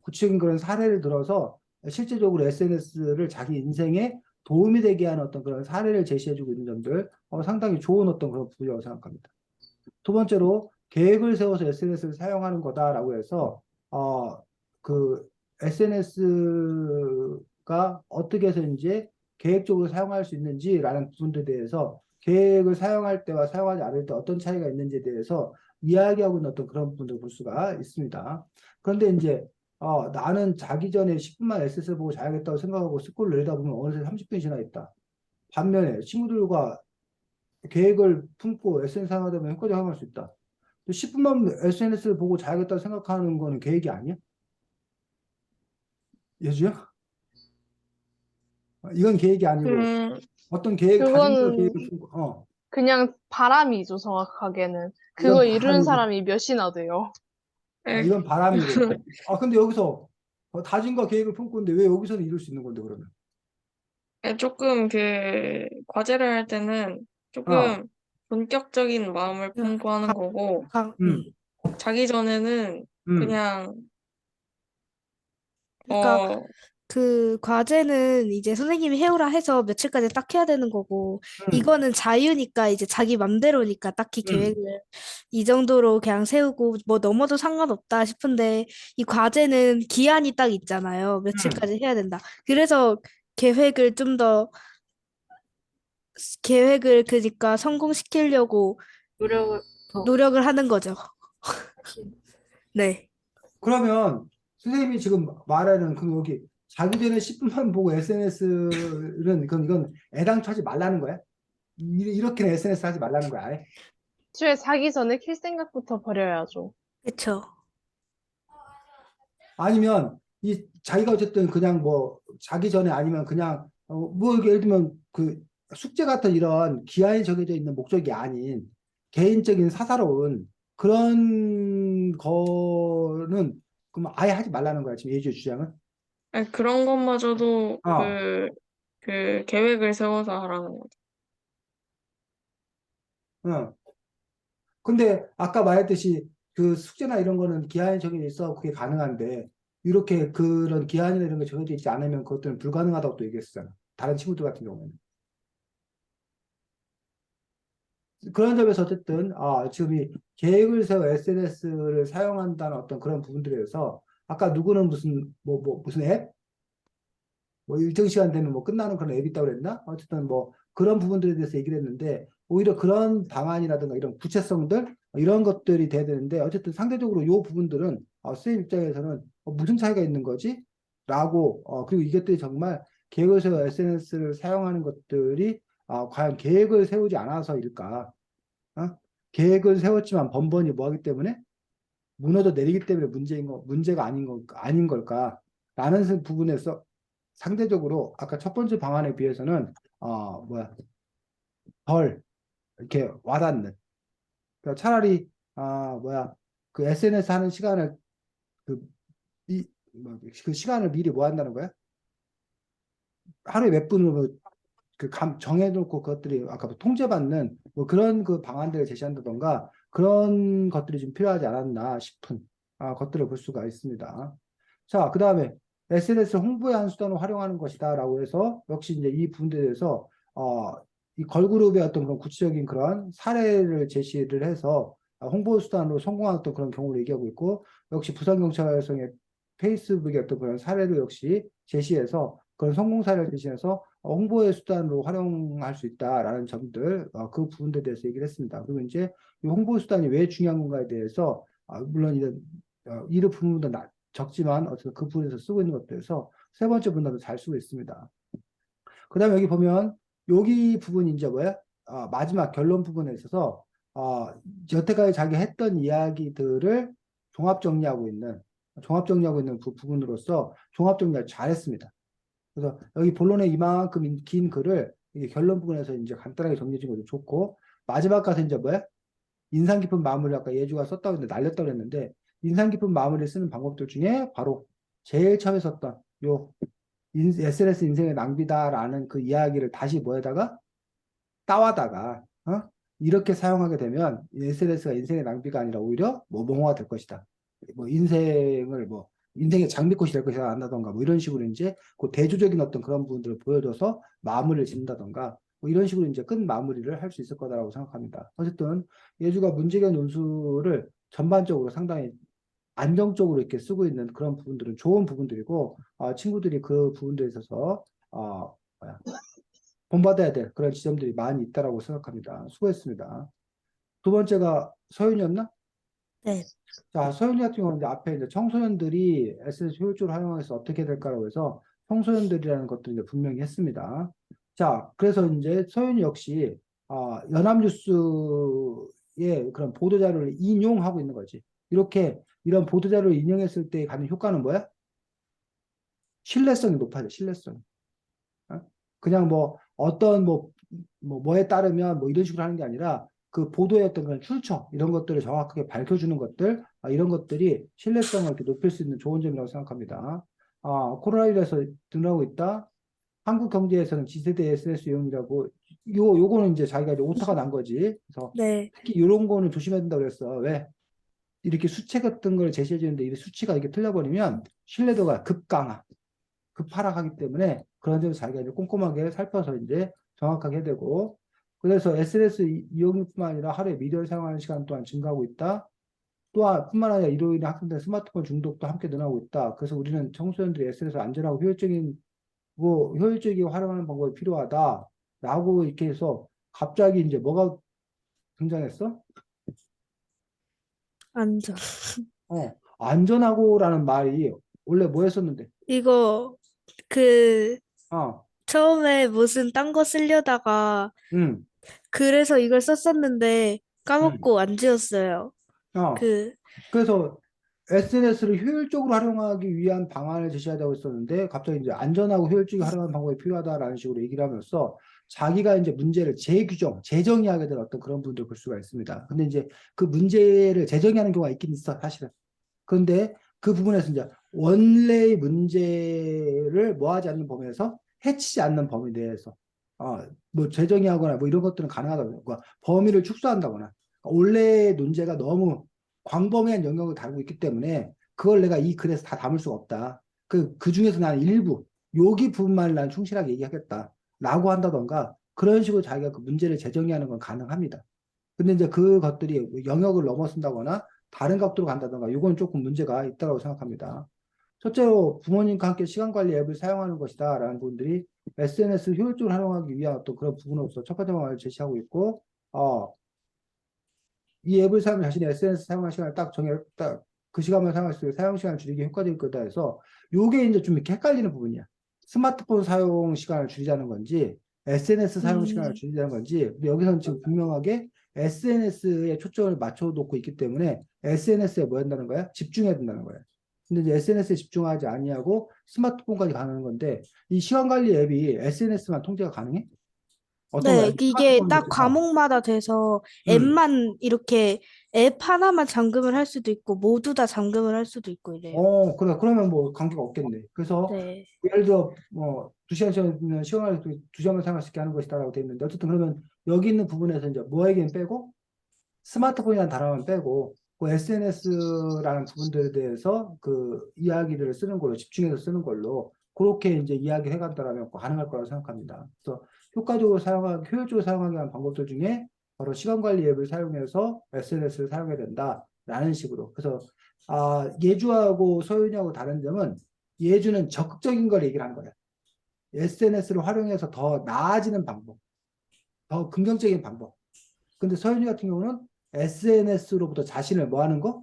구체적인 그런 사례를 들어서 실제적으로 SNS를 자기 인생에 도움이 되게 하는 어떤 그런 사례를 제시해주고 있는 점들 상당히 좋은 어떤 그런 부분이라고 생각합니다. 두 번째로 계획을 세워서 SNS를 사용하는 거다라고 해서 그 SNS가 어떻게 해서 이제 계획적으로 사용할 수 있는지라는 부분들에 대해서 계획을 사용할 때와 사용하지 않을 때 어떤 차이가 있는지에 대해서 이야기하고 있는 어떤 그런 부분들을 볼 수가 있습니다. 그런데 이제 나는 자기 전에 10분만 SNS를 보고 자야겠다고 생각하고 스크롤 내다 보면 어느새 30분이 지나 있다. 반면에 친구들과 계획을 품고 SNS 사용하다 보면 효과적으로 사용할 수 있다. 10분만 SNS를 보고 자야겠다고 생각하는 거는 계획이 아니야? 예주야? 이건 계획이 아니고 어떤 계획, 다짐과 그건 계획을 품고, 그냥 바람이죠, 정확하게는. 이건 그거 이루는 바람이고, 사람이 몇이나 돼요. 에, 이건 바람이고. 근데 여기서 다짐과 계획을 품고 있는데 왜 여기서는 이룰 수 있는 건데, 그러면? 조금 그 과제를 할 때는 어, 조금 본격적인 마음을 품고 하는 강, 거고 음, 자기 전에는 음, 그냥 그러니까 어, 그 과제는 이제 선생님이 해오라 해서 며칠까지 딱 해야 되는 거고, 음, 이거는 자유니까 이제 자기 맘대로니까 딱히 음, 계획을 이 정도로 그냥 세우고 뭐 넘어도 상관없다 싶은데, 이 과제는 기한이 딱 있잖아요. 음. 며칠까지 해야 된다. 그래서 계획을 좀 더 계획을 그러니까 성공시키려고 노력을 더 노력을 하는 거죠. 하시는. 네. 그러면 선생님이 지금 말하는 그 여기 자기 전에 10분만 보고 SNS는 그럼 이건 애당초 하지 말라는 거야? 이렇게는 SNS 하지 말라는 거야, 아예? 애초에 자기 전에 킬 생각부터 버려야죠. 그쵸. 아니면 이 자기가 어쨌든 그냥 뭐 자기 전에 아니면 그냥 뭐 예를 들면 그 숙제 같은 이런 기한이 정해져 있는 목적이 아닌 개인적인 사사로운 그런 거는 그럼 아예 하지 말라는 거야, 지금 예주의 주장은? 그런 것마저도 어, 그 계획을 세워서 하라는 거죠. 응. 근데 아까 말했듯이 그 숙제나 이런 거는 기한이 정해져 있어 그게 가능한데 이렇게 그런 기한이나 이런 게 정해져 있지 않으면 그것들은 불가능하다고 또 얘기했었잖아. 다른 친구들 같은 경우에는. 그런 점에서 어쨌든 지금 이 계획을 세워 SNS를 사용한다는 어떤 그런 부분들에 대해서 아까 누구는 무슨 무슨 앱? 뭐 일정 시간 되면 뭐 끝나는 그런 앱이 있다고 그랬나? 어쨌든 뭐 그런 부분들에 대해서 얘기를 했는데 오히려 그런 방안이라든가 이런 구체성들 이런 것들이 돼야 되는데 어쨌든 상대적으로 이 부분들은 선생님 입장에서는 무슨 차이가 있는 거지? 라고 그리고 이것들이 정말 계획을 세워 SNS를 사용하는 것들이 과연 계획을 세우지 않아서일까? 어? 계획을 세웠지만 번번이 뭐 하기 때문에 무너져 내리기 때문에 문제가 아닌 걸까? 라는 부분에서 상대적으로 아까 첫 번째 방안에 비해서는 덜 이렇게 와닿는. 그러니까 차라리 그 SNS 하는 시간을 그, 그 시간을 미리 뭐 한다는 거야? 하루에 몇 분으로 정해놓고 그것들이 아까 뭐 통제받는 뭐 그런 그 방안들을 제시한다던가 그런 것들이 좀 필요하지 않았나 싶은 것들을 볼 수가 있습니다. 자, 그 다음에 SNS 홍보의 한 수단으로 활용하는 것이다라고 해서 역시 이제 이 부분에 대해서 이 걸그룹의 어떤 그런 구체적인 그런 사례를 제시를 해서 홍보 수단으로 성공한 어떤 그런 경우를 얘기하고 있고 역시 부산경찰청의 페이스북의 어떤 그런 사례도 역시 제시해서 그런 성공 사례를 제시해서 홍보의 수단으로 활용할 수 있다라는 점들 그 부분들에 대해서 얘기를 했습니다. 그리고 이제 이 홍보 수단이 왜 중요한 건가에 대해서 물론 이런 이르 부분도 적지만 어쨌든 그 부분에서 쓰고 있는 것들에서 세 번째 분야도 잘 쓰고 있습니다. 그 다음에 여기 보면 여기 부분이 이제 뭐야? 마지막 결론 부분에 있어서 여태까지 자기 했던 이야기들을 종합 정리하고 있는 부분으로서 종합 정리를 잘했습니다. 그래서 여기 본론에 이만큼 긴 글을 이게 결론 부분에서 이제 간단하게 정리해 준 것도 좋고 마지막 가서 이제 뭐야? 인상 깊은 마무리를 아까 예주가 썼다고 했는데 날렸다고 했는데 인상 깊은 마무리를 쓰는 방법들 중에 바로 제일 처음에 썼던 요 SNS 인생의 낭비다라는 그 이야기를 다시 뭐에다가 따와다가 이렇게 사용하게 되면 SNS가 인생의 낭비가 아니라 오히려 뭐 뭐뭐가 될 것이다. 뭐 인생의 장미꽃이 될 것이다 한다던가 뭐 이런 식으로 이제 그 대조적인 어떤 그런 부분들을 보여줘서 마무리를 짓는다던가 뭐 이런 식으로 이제 끝 마무리를 할 수 있을 거다라고 생각합니다. 어쨌든 예주가 문제견 논술을 전반적으로 상당히 안정적으로 이렇게 쓰고 있는 그런 부분들은 좋은 부분들이고 친구들이 그 부분들에 있어서 본받아야 될 그런 지점들이 많이 있다라고 생각합니다. 수고했습니다. 두 번째가 서윤이었나? 네. 자, 서윤이 같은 경우는 이제 앞에 이제 청소년들이 SNS 효율적으로 활용해서 어떻게 될까라고 해서 청소년들이라는 것들을 이제 분명히 했습니다. 자, 그래서 이제 서윤이 역시 연합뉴스의 그런 보도자료를 인용하고 있는 거지. 이렇게 이런 보도자료를 인용했을 때 가는 효과는 뭐야? 신뢰성이 높아져, 신뢰성. 그냥 뭐 어떤 뭐에 따르면 뭐 이런 식으로 하는 게 아니라 그 보도의 어떤 그런 출처 이런 것들을 정확하게 밝혀주는 것들 이런 것들이 신뢰성을 이렇게 높일 수 있는 좋은 점이라고 생각합니다. 코로나19에서 늘어나고 있다. 한국 경제에서는次세대 SNS 이용이라고 요거는 이제 자기가 이제 오타가 난 거지. 그래서 네. 특히 이런 거는 조심해야 된다고 그랬어. 왜? 이렇게 수치 같은 걸 제시해 주는데 이 수치가 이렇게 틀려버리면 신뢰도가 급하락하기 때문에 그런 점을 자기가 이제 꼼꼼하게 살펴서 이제 정확하게 해야 되고 그래서 SNS 이용뿐만 아니라 하루에 미디어를 사용하는 시간 또한 증가하고 있다. 또한 뿐만 아니라 이로 인해 확산된 스마트폰 중독도 함께 늘어나고 있다. 그래서 우리는 청소년들이 SNS 안전하고 효율적이게 활용하는 방법이 필요하다. 라고 이렇게 해서 갑자기 이제 뭐가 등장했어? 안전. 안전하고라는 말이 원래 뭐 했었는데? 이거 그 어, 처음에 무슨 딴 거 쓰려다가 음, 그래서 이걸 썼었는데 음, 까먹고 안 지웠어요. 어. 그 그래서 SNS를 효율적으로 활용하기 위한 방안을 제시하자고 했었는데 갑자기 이제 안전하고 효율적이게 활용하는 방법이 필요하다라는 식으로 얘기를 하면서 자기가 이제 문제를 재정의하게 된 어떤 그런 부분들을 볼 수가 있습니다. 근데 이제 그 문제를 재정의하는 경우가 있긴 있어, 사실은. 그런데 그 부분에서 이제 원래의 문제를 뭐하지 않는 범위에서 해치지 않는 범위 내에서 뭐 재정의하거나 뭐 이런 것들은 가능하다고 그러니까 범위를 축소한다거나 원래의 논제가 너무 광범위한 영역을 다루고 있기 때문에 그걸 내가 이 글에서 다 담을 수가 없다. 그 중에서 나는 일부 여기 부분만 난 충실하게 얘기하겠다. 라고 한다던가 그런 식으로 자기가 그 문제를 재정의하는 건 가능합니다. 근데 이제 그것들이 영역을 넘어선다거나 다른 각도로 간다던가 이건 조금 문제가 있다고 생각합니다. 첫째로 부모님과 함께 시간 관리 앱을 사용하는 것이다 라는 분들이 SNS를 효율적으로 활용하기 위한 또 그런 부분으로서 첫 번째 방안을 제시하고 있고 이 앱을 사용 자신의 SNS 사용할 시간을 딱 그 시간만 사용할 수 있게 사용 시간을 줄이기 효과적일 거다 해서 요게 이제 좀 이렇게 헷갈리는 부분이야. 스마트폰 사용 시간을 줄이자는 건지 SNS 사용 시간을 음, 줄이자는 건지 근데 여기서는 지금 분명하게 SNS에 초점을 맞춰 놓고 있기 때문에 SNS에 뭐 한다는 거야? 집중해야 된다는 거야. 근데 이제 SNS에 집중하지 아니하고 스마트폰까지 가는 건데 이 시간 관리 앱이 SNS만 통제가 가능해? 어떤 거야? 네, 이게 스마트폰 딱 과목마다 돼서 음. 앱만 이렇게 앱 하나만 잠금을 할 수도 있고 모두 다 잠금을 할 수도 있고 이래요. 그래. 그러면 뭐 관계가 없겠네. 그래서 네. 예를 들어 뭐 2시간이면 시간을 2시간만 사용할 수 있게 하는 것이다라고 되어 있는데 어쨌든 그러면 여기 있는 부분에서 이제 뭐에겐 빼고 스마트폰이라는 단어만 빼고 그 SNS라는 부분들에 대해서 그 이야기들을 쓰는 걸로 집중해서 쓰는 걸로 그렇게 이제 이야기를 해간다라면 가능할 거라고 생각합니다. 그래서 효율적으로 사용하기 위한 방법들 중에 바로 시간 관리 앱을 사용해서 SNS를 사용해야 된다라는 식으로. 그래서 예주하고 서윤이하고 다른 점은 예주는 적극적인 걸 얘기를 한 거예요. SNS를 활용해서 더 나아지는 방법, 더 긍정적인 방법. 근데 서윤이 같은 경우는 SNS로부터 자신을 뭐 하는 거?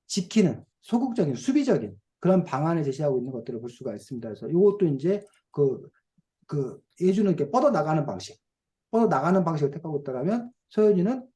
지키는 소극적인, 수비적인 그런 방안을 제시하고 있는 것들을 볼 수가 있습니다. 그래서 이것도 이제 예주는 이렇게 뻗어나가는 방식을 택하고 있다면 서현이는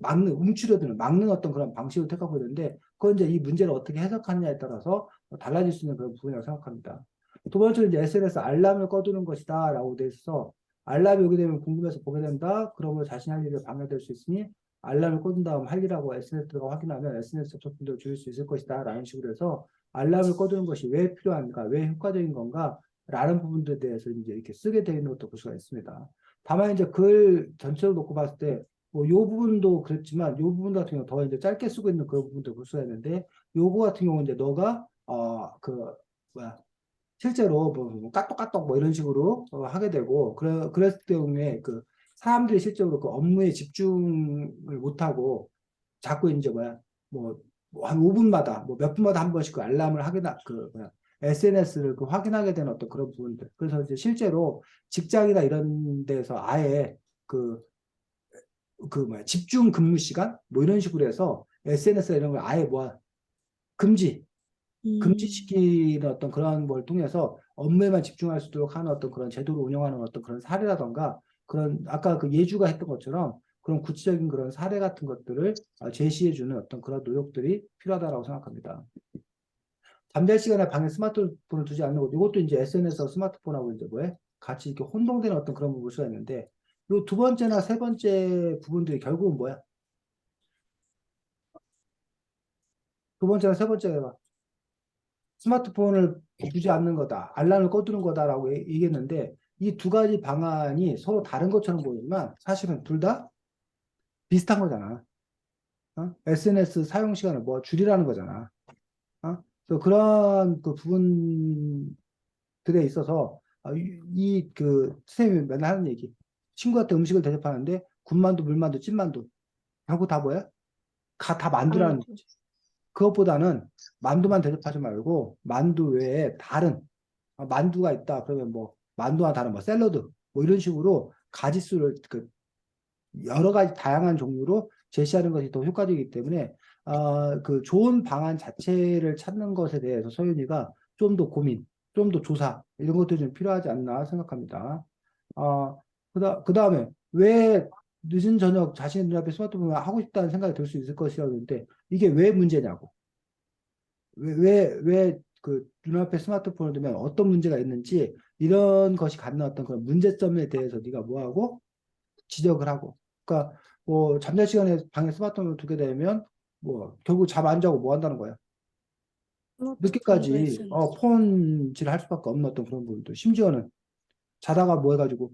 움츠려드는, 막는 어떤 그런 방식을 택하고 있는데, 그건 이제 이 문제를 어떻게 해석하느냐에 따라서 달라질 수 있는 그런 부분이라고 생각합니다. 두 번째는 이제 SNS 알람을 꺼두는 것이다 라고 돼 있어서, 알람이 오게 되면 궁금해서 보게 된다. 그러면 자신의 할 일을 방해될 수 있으니, 알람을 꺼둔 다음 할 일하고 SNS 들어가 확인하면 SNS 접속 빈도를 줄일 수 있을 것이다 라는 식으로 해서, 알람을 꺼두는 것이 왜 필요한가, 왜 효과적인 건가, 라는 부분들에 대해서 이제 이렇게 쓰게 되어 있는 것도 볼 수가 있습니다. 다만 이제 글 전체로 놓고 봤을 때, 뭐, 요 부분도 그렇지만, 요 부분 같은 경우 더 이제 짧게 쓰고 있는 그런 부분도 볼 수가 있는데, 요거 같은 경우는 이제 너가, 실제로 까똑까똑 뭐 이런 식으로 하게 되고, 그랬을 경우에 사람들이 실제로 그 업무에 집중을 못하고, 자꾸 이제 한 5분마다, 뭐 몇 분마다 한 번씩 그 알람을 SNS를 확인하게 되는 어떤 그런 부분들. 그래서 이제 실제로 직장이나 이런 데서 아예 집중 근무 시간? 뭐 이런 식으로 해서 SNS 이런 걸 아예 금지, 음, 금지시키는 어떤 그런 걸 통해서 업무에만 집중할 수 있도록 하는 어떤 그런 제도를 운영하는 어떤 그런 사례라던가 그런 아까 그 예주가 했던 것처럼 그런 구체적인 그런 사례 같은 것들을 제시해주는 어떤 그런 노력들이 필요하다고 생각합니다. 잠잘 시간에 방에 스마트폰을 두지 않는 것, 이것도 이제 SNS 스마트폰하고 이제 같이 이렇게 혼동되는 어떤 그런 부분일 수가 있는데, 요 두 번째나 세 번째 부분들이 결국은 뭐야? 두 번째나 세 번째가 스마트폰을 주지 않는 거다, 알람을 꺼두는 거다라고 얘기했는데, 이 두 가지 방안이 서로 다른 것처럼 보이지만 사실은 둘 다 비슷한 거잖아. SNS 사용 시간을 뭐 줄이라는 거잖아. 그래서 그런 그 부분들에 있어서 그 선생님이 맨날 하는 얘기. 친구한테 음식을 대접하는데 군만두, 물만두, 찐만두 결국 다 뭐야? 다 만두라는 만두. 거지. 그것보다는 만두만 대접하지 말고 만두 외에 다른 만두가 있다. 그러면 뭐 만두와 다른 뭐 샐러드 뭐 이런 식으로 가짓수를 그 여러 가지 다양한 종류로 제시하는 것이 더 효과적이기 때문에 그 좋은 방안 자체를 찾는 것에 대해서 소윤이가 좀 더 고민, 좀 더 조사 이런 것들이 좀 필요하지 않나 생각합니다. 그다음에 왜 늦은 저녁 자신의 눈앞에 스마트폰을 하고 싶다는 생각이 들 수 있을 것이라는데 이게 왜 문제냐고. 왜 그 눈앞에 스마트폰을 두면 어떤 문제가 있는지 이런 것이 갖는 어떤 그런 문제점에 대해서 네가 뭐하고 지적을 하고. 그러니까 뭐 잠잘 시간에 방에 스마트폰을 두게 되면 뭐 결국 잠 안 자고 뭐 한다는 거야. 스마트폰으로 늦게까지 SNS. 폰질을 할 수밖에 없는 어떤 그런 부분도 심지어는 자다가 뭐 해가지고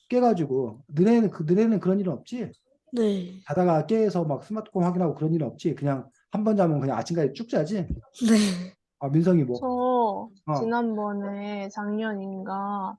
깨가지고 너네는 그런 일은 없지? 네. 자다가 깨서 막 스마트폰 확인하고 그런 일은 없지? 그냥 한 번 자면 그냥 아침까지 쭉 자지? 네. 민성이 뭐? 저 어, 지난번에 작년인가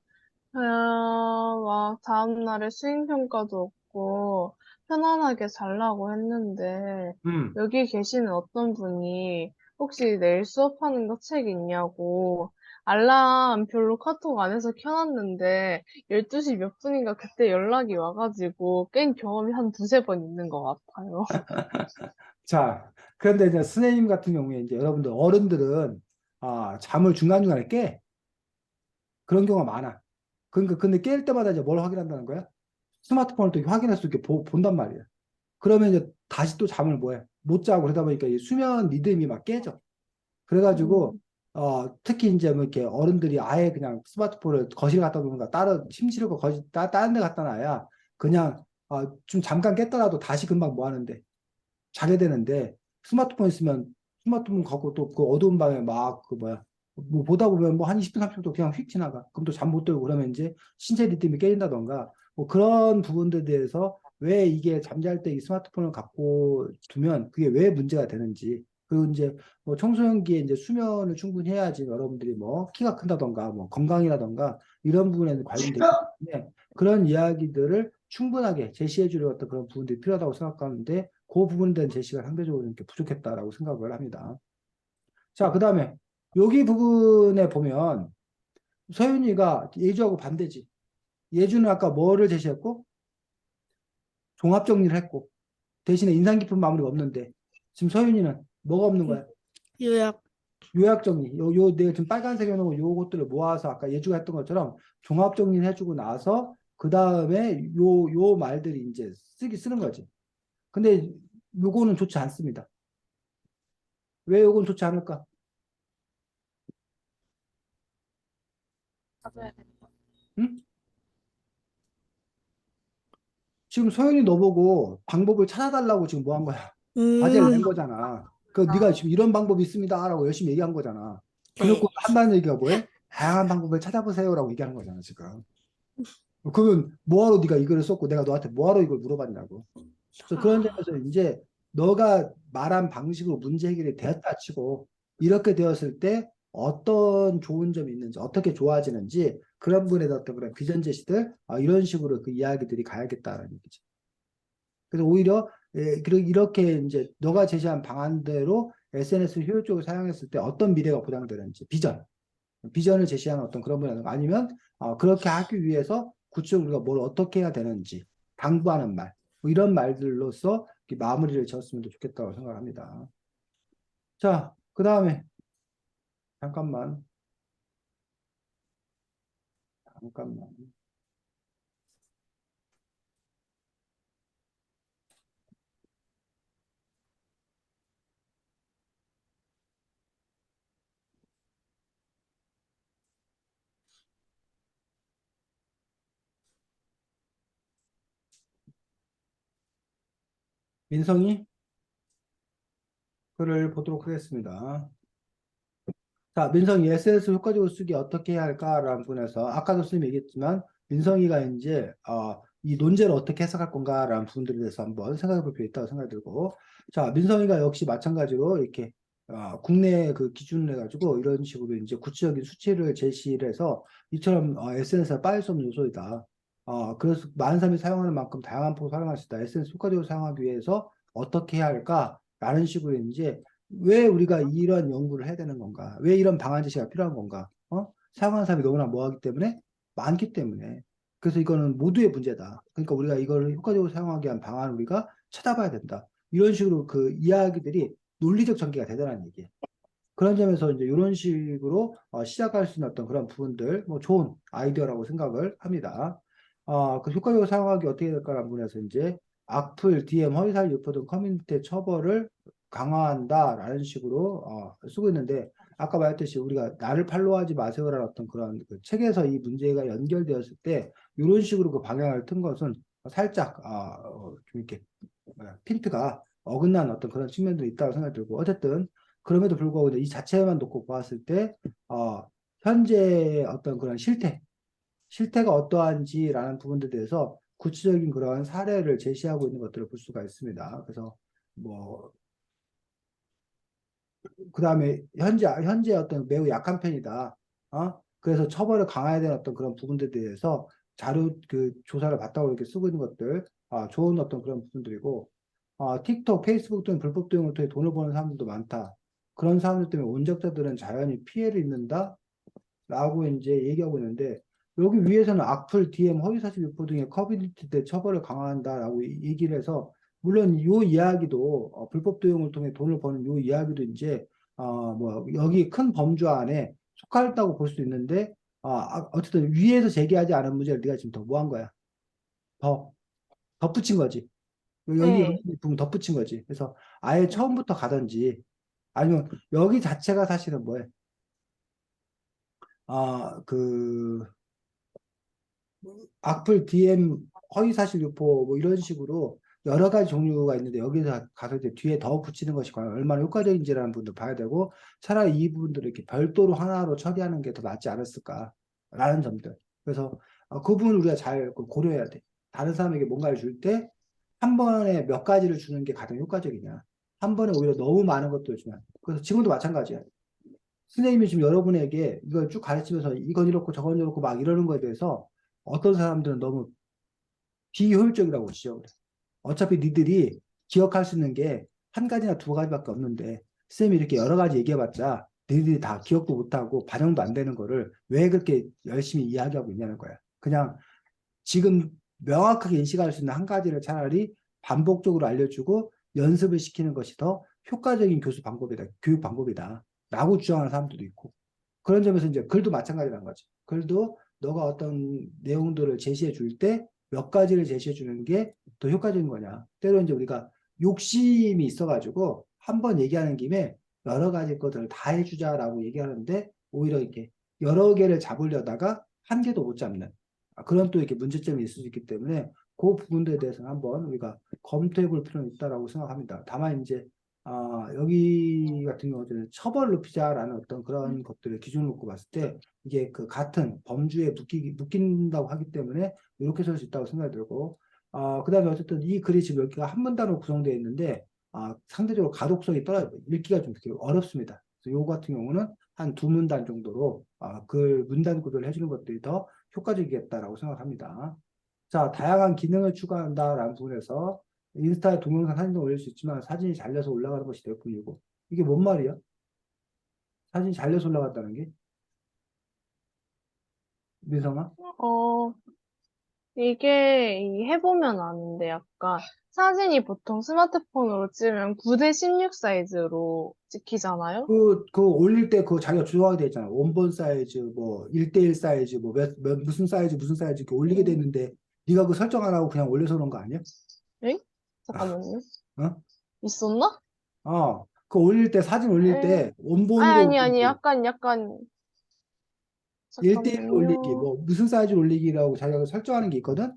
막 다음날에 수행평가도 없고 편안하게 자려고 했는데 음. 여기 계시는 어떤 분이 혹시 내일 수업하는 거 책 있냐고 알람 별로 카톡 안 해서 켜놨는데 12시 몇 분인가 그때 연락이 와가지고 깬 경험이 한 두세 번 있는 것 같아요. 자, 그런데 이제 스네임 같은 경우에 이제 여러분들 어른들은 잠을 중간중간에 깨. 그런 경우가 많아. 그러니까 근데 깰 때마다 이제 뭘 확인한다는 거야? 스마트폰을 또 확인해서 이렇게 본단 말이야. 그러면 이제 다시 또 잠을 뭐해? 못 자고 그러다 보니까 이 수면 리듬이 막 깨져. 그래가지고 음, 특히 이제 뭐 이렇게 어른들이 아예 그냥 스마트폰을 거실에 갖다 놓는가 따로 침실과 거실 다른 데 갖다 놔야 그냥 좀 잠깐 깼더라도 다시 금방 뭐 하는데 자게 되는데 스마트폰 있으면 스마트폰 갖고 또 그 어두운 방에 막 그 뭐야 뭐 보다 보면 뭐 한 20분 30분 그냥 휙 지나가. 그럼 또 잠 못 들고 그러면 이제 신체 리듬이 깨진다던가 뭐 그런 부분들에 대해서 왜 이게 잠잘 때 이 스마트폰을 갖고 두면 그게 왜 문제가 되는지 그리고 이제 뭐 청소년기에 이제 수면을 충분히 해야지 여러분들이 뭐 키가 큰다던가 뭐 건강이라던가 이런 부분에 관련돼 있기 때문에 그런 이야기들을 충분하게 제시해 주려 어떤 그런 부분들이 필요하다고 생각하는데 그 부분에 대한 제시가 상대적으로 이렇게 부족했다라고 생각을 합니다. 자, 그 다음에 여기 부분에 보면 서윤이가 예주하고 반대지. 예주는 아까 뭐를 제시했고 종합 정리를 했고 대신에 인상 깊은 마무리가 없는데 지금 서윤이는 뭐가 없는 거야? 요약. 요약 정리. 요 내가 지금 빨간색에 놓은 요것들을 모아서 아까 예주가 했던 것처럼 종합 정리를 해주고 나서 그 다음에 요 말들이 이제 쓰는 거지. 근데 요거는 좋지 않습니다. 왜 요건 좋지 않을까? 가져야 돼. 응? 지금 소연이 너보고 방법을 찾아달라고 지금 뭐 한 거야? 과제를 낸 음, 거잖아. 그 네가 아, 지금 이런 방법이 있습니다라고 열심히 얘기한 거잖아. 네. 그리고 한다는 얘기가 뭐예요? 다양한 방법을 찾아보세요라고 얘기하는 거잖아, 지금. 그러면 뭐하러 네가 이거를 썼고 내가 너한테 뭐하러 이걸 물어봤냐고. 그래서 그런 아, 점에서 이제 너가 말한 방식으로 문제 해결이 되었다 치고 이렇게 되었을 때 어떤 좋은 점이 있는지 어떻게 좋아지는지 그런 부분에 대한 어떤 그런 비전 제시들 이런 식으로 그 이야기들이 가야겠다라는 얘기죠. 그래서 오히려 그리고 이렇게 이제 너가 제시한 방안대로 SNS를 효율적으로 사용했을 때 어떤 미래가 보장되는지 비전을 제시하는 어떤 그런 분야가 아니면 그렇게 하기 위해서 구체적으로 우리가 뭘 어떻게 해야 되는지 당부하는 말, 뭐 이런 말들로서 마무리를 지었으면 좋겠다고 생각합니다. 자, 그 다음에 잠깐만, 잠깐만. 민성이 글을 보도록 하겠습니다. 자, 민성이 SNS 효과적으로 쓰기 어떻게 해야 할까라는 부분에서 아까도 선생님이 얘기했지만 민성이가 이제 이 논제를 어떻게 해석할 건가라는 부분들에 대해서 한번 생각해 볼 필요 있다고 생각이 들고, 자, 민성이가 역시 마찬가지로 이렇게 국내 그 기준을 해가지고 이런 식으로 이제 구체적인 수치를 제시를 해서 이처럼 SNS가 빠질 수 없는 요소이다. 그래서 많은 사람이 사용하는 만큼 다양한 폭으로 사용할 수 있다. SNS 효과적으로 사용하기 위해서 어떻게 해야 할까라는 식으로 이제 왜 우리가 이런 연구를 해야 되는 건가? 왜 이런 방안 제시가 필요한 건가? 사용하는 사람이 너무나 뭐하기 때문에? 많기 때문에. 그래서 이거는 모두의 문제다. 그러니까 우리가 이걸 효과적으로 사용하기 위한 방안을 우리가 찾아봐야 된다. 이런 식으로 그 이야기들이 논리적 전개가 되더라는 얘기예요. 그런 점에서 이제 이런 식으로 시작할 수 있는 어떤 그런 부분들, 뭐 좋은 아이디어라고 생각을 합니다. 그 효과적으로 사용하기 어떻게 될까라는 부분에서 이제 악플, DM, 허위사실 유포 등 커뮤니티 처벌을 강화한다라는 식으로 쓰고 있는데, 아까 말했듯이 우리가 나를 팔로우하지 마세요라는 어떤 그런 그 책에서 이 문제가 연결되었을 때 이런 식으로 그 방향을 튼 것은 살짝 좀 이렇게 핀트가 어긋난 어떤 그런 측면도 있다고 생각이 들고, 어쨌든 그럼에도 불구하고 이 자체만 놓고 보았을 때 현재 어떤 그런 실태가 어떠한지라는 부분들에 대해서 구체적인 그런 사례를 제시하고 있는 것들을 볼 수가 있습니다. 그래서 뭐 그다음에 현재 어떤 매우 약한 편이다. 그래서 처벌을 강화해야 되는 어떤 그런 부분들에 대해서 자료 그 조사를 받다고 이렇게 쓰고 있는 것들 좋은 어떤 그런 부분들이고, 틱톡, 페이스북 등 불법 도용을 통해 돈을 버는 사람들도 많다. 그런 사람들 때문에 온적자들은 자연히 피해를 입는다. 라고 이제 얘기하고 있는데, 여기 위에서는 악플, DM, 허위사실 유포 등의 커뮤니티 대 처벌을 강화한다라고 얘기를 해서, 물론 이 이야기도 불법 도용을 통해 돈을 버는 이 이야기도 이제 뭐 여기 큰 범주 안에 속하다고 볼 수 있는데, 어쨌든 위에서 제기하지 않은 문제를 네가 지금 더 뭐 한 거야? 더 덧붙인 거지. 여기 네. 부분 덧붙인 거지. 그래서 아예 네. 처음부터 가든지, 아니면 여기 자체가 사실은 뭐야? 그 악플, DM, 허위사실 유포 뭐 이런 식으로 여러 가지 종류가 있는데, 여기서 가서 이제 뒤에 더 붙이는 것이 과연 얼마나 효과적인지라는 부분도 봐야 되고, 차라리 이 부분들을 이렇게 별도로 하나로 처리하는 게 더 낫지 않았을까라는 점들. 그래서 그 부분을 우리가 잘 고려해야 돼. 다른 사람에게 뭔가를 줄 때 한 번에 몇 가지를 주는 게 가장 효과적이냐, 한 번에 오히려 너무 많은 것들을 주면. 그래서 지금도 마찬가지야. 선생님이 지금 여러분에게 이걸 쭉 가르치면서 이건 이렇고 저건 이렇고 막 이러는 거에 대해서 어떤 사람들은 너무 비효율적이라고 지적을 해. 어차피 니들이 기억할 수 있는 게 한 가지나 두 가지밖에 없는데, 쌤이 이렇게 여러 가지 얘기해봤자 니들이 다 기억도 못하고 반영도 안 되는 거를 왜 그렇게 열심히 이야기하고 있냐는 거야. 그냥 지금 명확하게 인식할 수 있는 한 가지를 차라리 반복적으로 알려주고 연습을 시키는 것이 더 효과적인 교수 방법이다, 교육 방법이다 라고 주장하는 사람들도 있고, 그런 점에서 이제 글도 마찬가지라는 거지. 글도 너가 어떤 내용들을 제시해 줄 때 몇 가지를 제시해 주는 게 더 효과적인 거냐. 때로 이제 우리가 욕심이 있어가지고 한 번 얘기하는 김에 여러 가지 것들을 다 해주자라고 얘기하는데, 오히려 이렇게 여러 개를 잡으려다가 한 개도 못 잡는 그런 또 이렇게 문제점이 있을 수 있기 때문에, 그 부분들에 대해서는 한번 우리가 검토해 볼 필요는 있다라고 생각합니다. 다만 이제 여기 같은 경우는 처벌 높이자라는 어떤 그런 것들을 기준으로 놓고 봤을 때 이게 그 같은 범주에 묶인다고 하기 때문에 이렇게 설 수 있다고 생각이 들고, 그다음에 어쨌든 이 글이 지금 여기가 한 문단으로 구성되어 있는데 상대적으로 가독성이 떨어져 읽기가 좀 되게 어렵습니다. 그래서 요거 같은 경우는 한 두 문단 정도로 그 문단 구조를 해주는 것들이 더 효과적이겠다라고 생각합니다. 자, 다양한 기능을 추가한다라는 부분에서 인스타에 동영상 사진도 올릴 수 있지만 사진이 잘려서 올라가는 것이 될 뿐이고, 이게 뭔 말이야? 사진이 잘려서 올라갔다는 게? 민성아? 어, 이게 해보면 아는데 약간 사진이 보통 스마트폰으로 찍으면 9대 16 사이즈로 찍히잖아요? 그 올릴 때 그거 자기가 조정하게 돼 있잖아. 원본 사이즈, 뭐 1대1 사이즈, 뭐 무슨 사이즈, 무슨 사이즈 이렇게 올리게 돼 음. 있는데 네가 그 설정 안 하고 그냥 올려서 그런 거 아니야? 에? 잠깐만요. 어? 있었나? 그 올릴 때, 사진 올릴 에, 때 원본으로 아니, 올리기, 약간, 1대1 올리기, 잠깐만요. 뭐 무슨 사이즈 올리기라고 자기가 설정하는 게 있거든?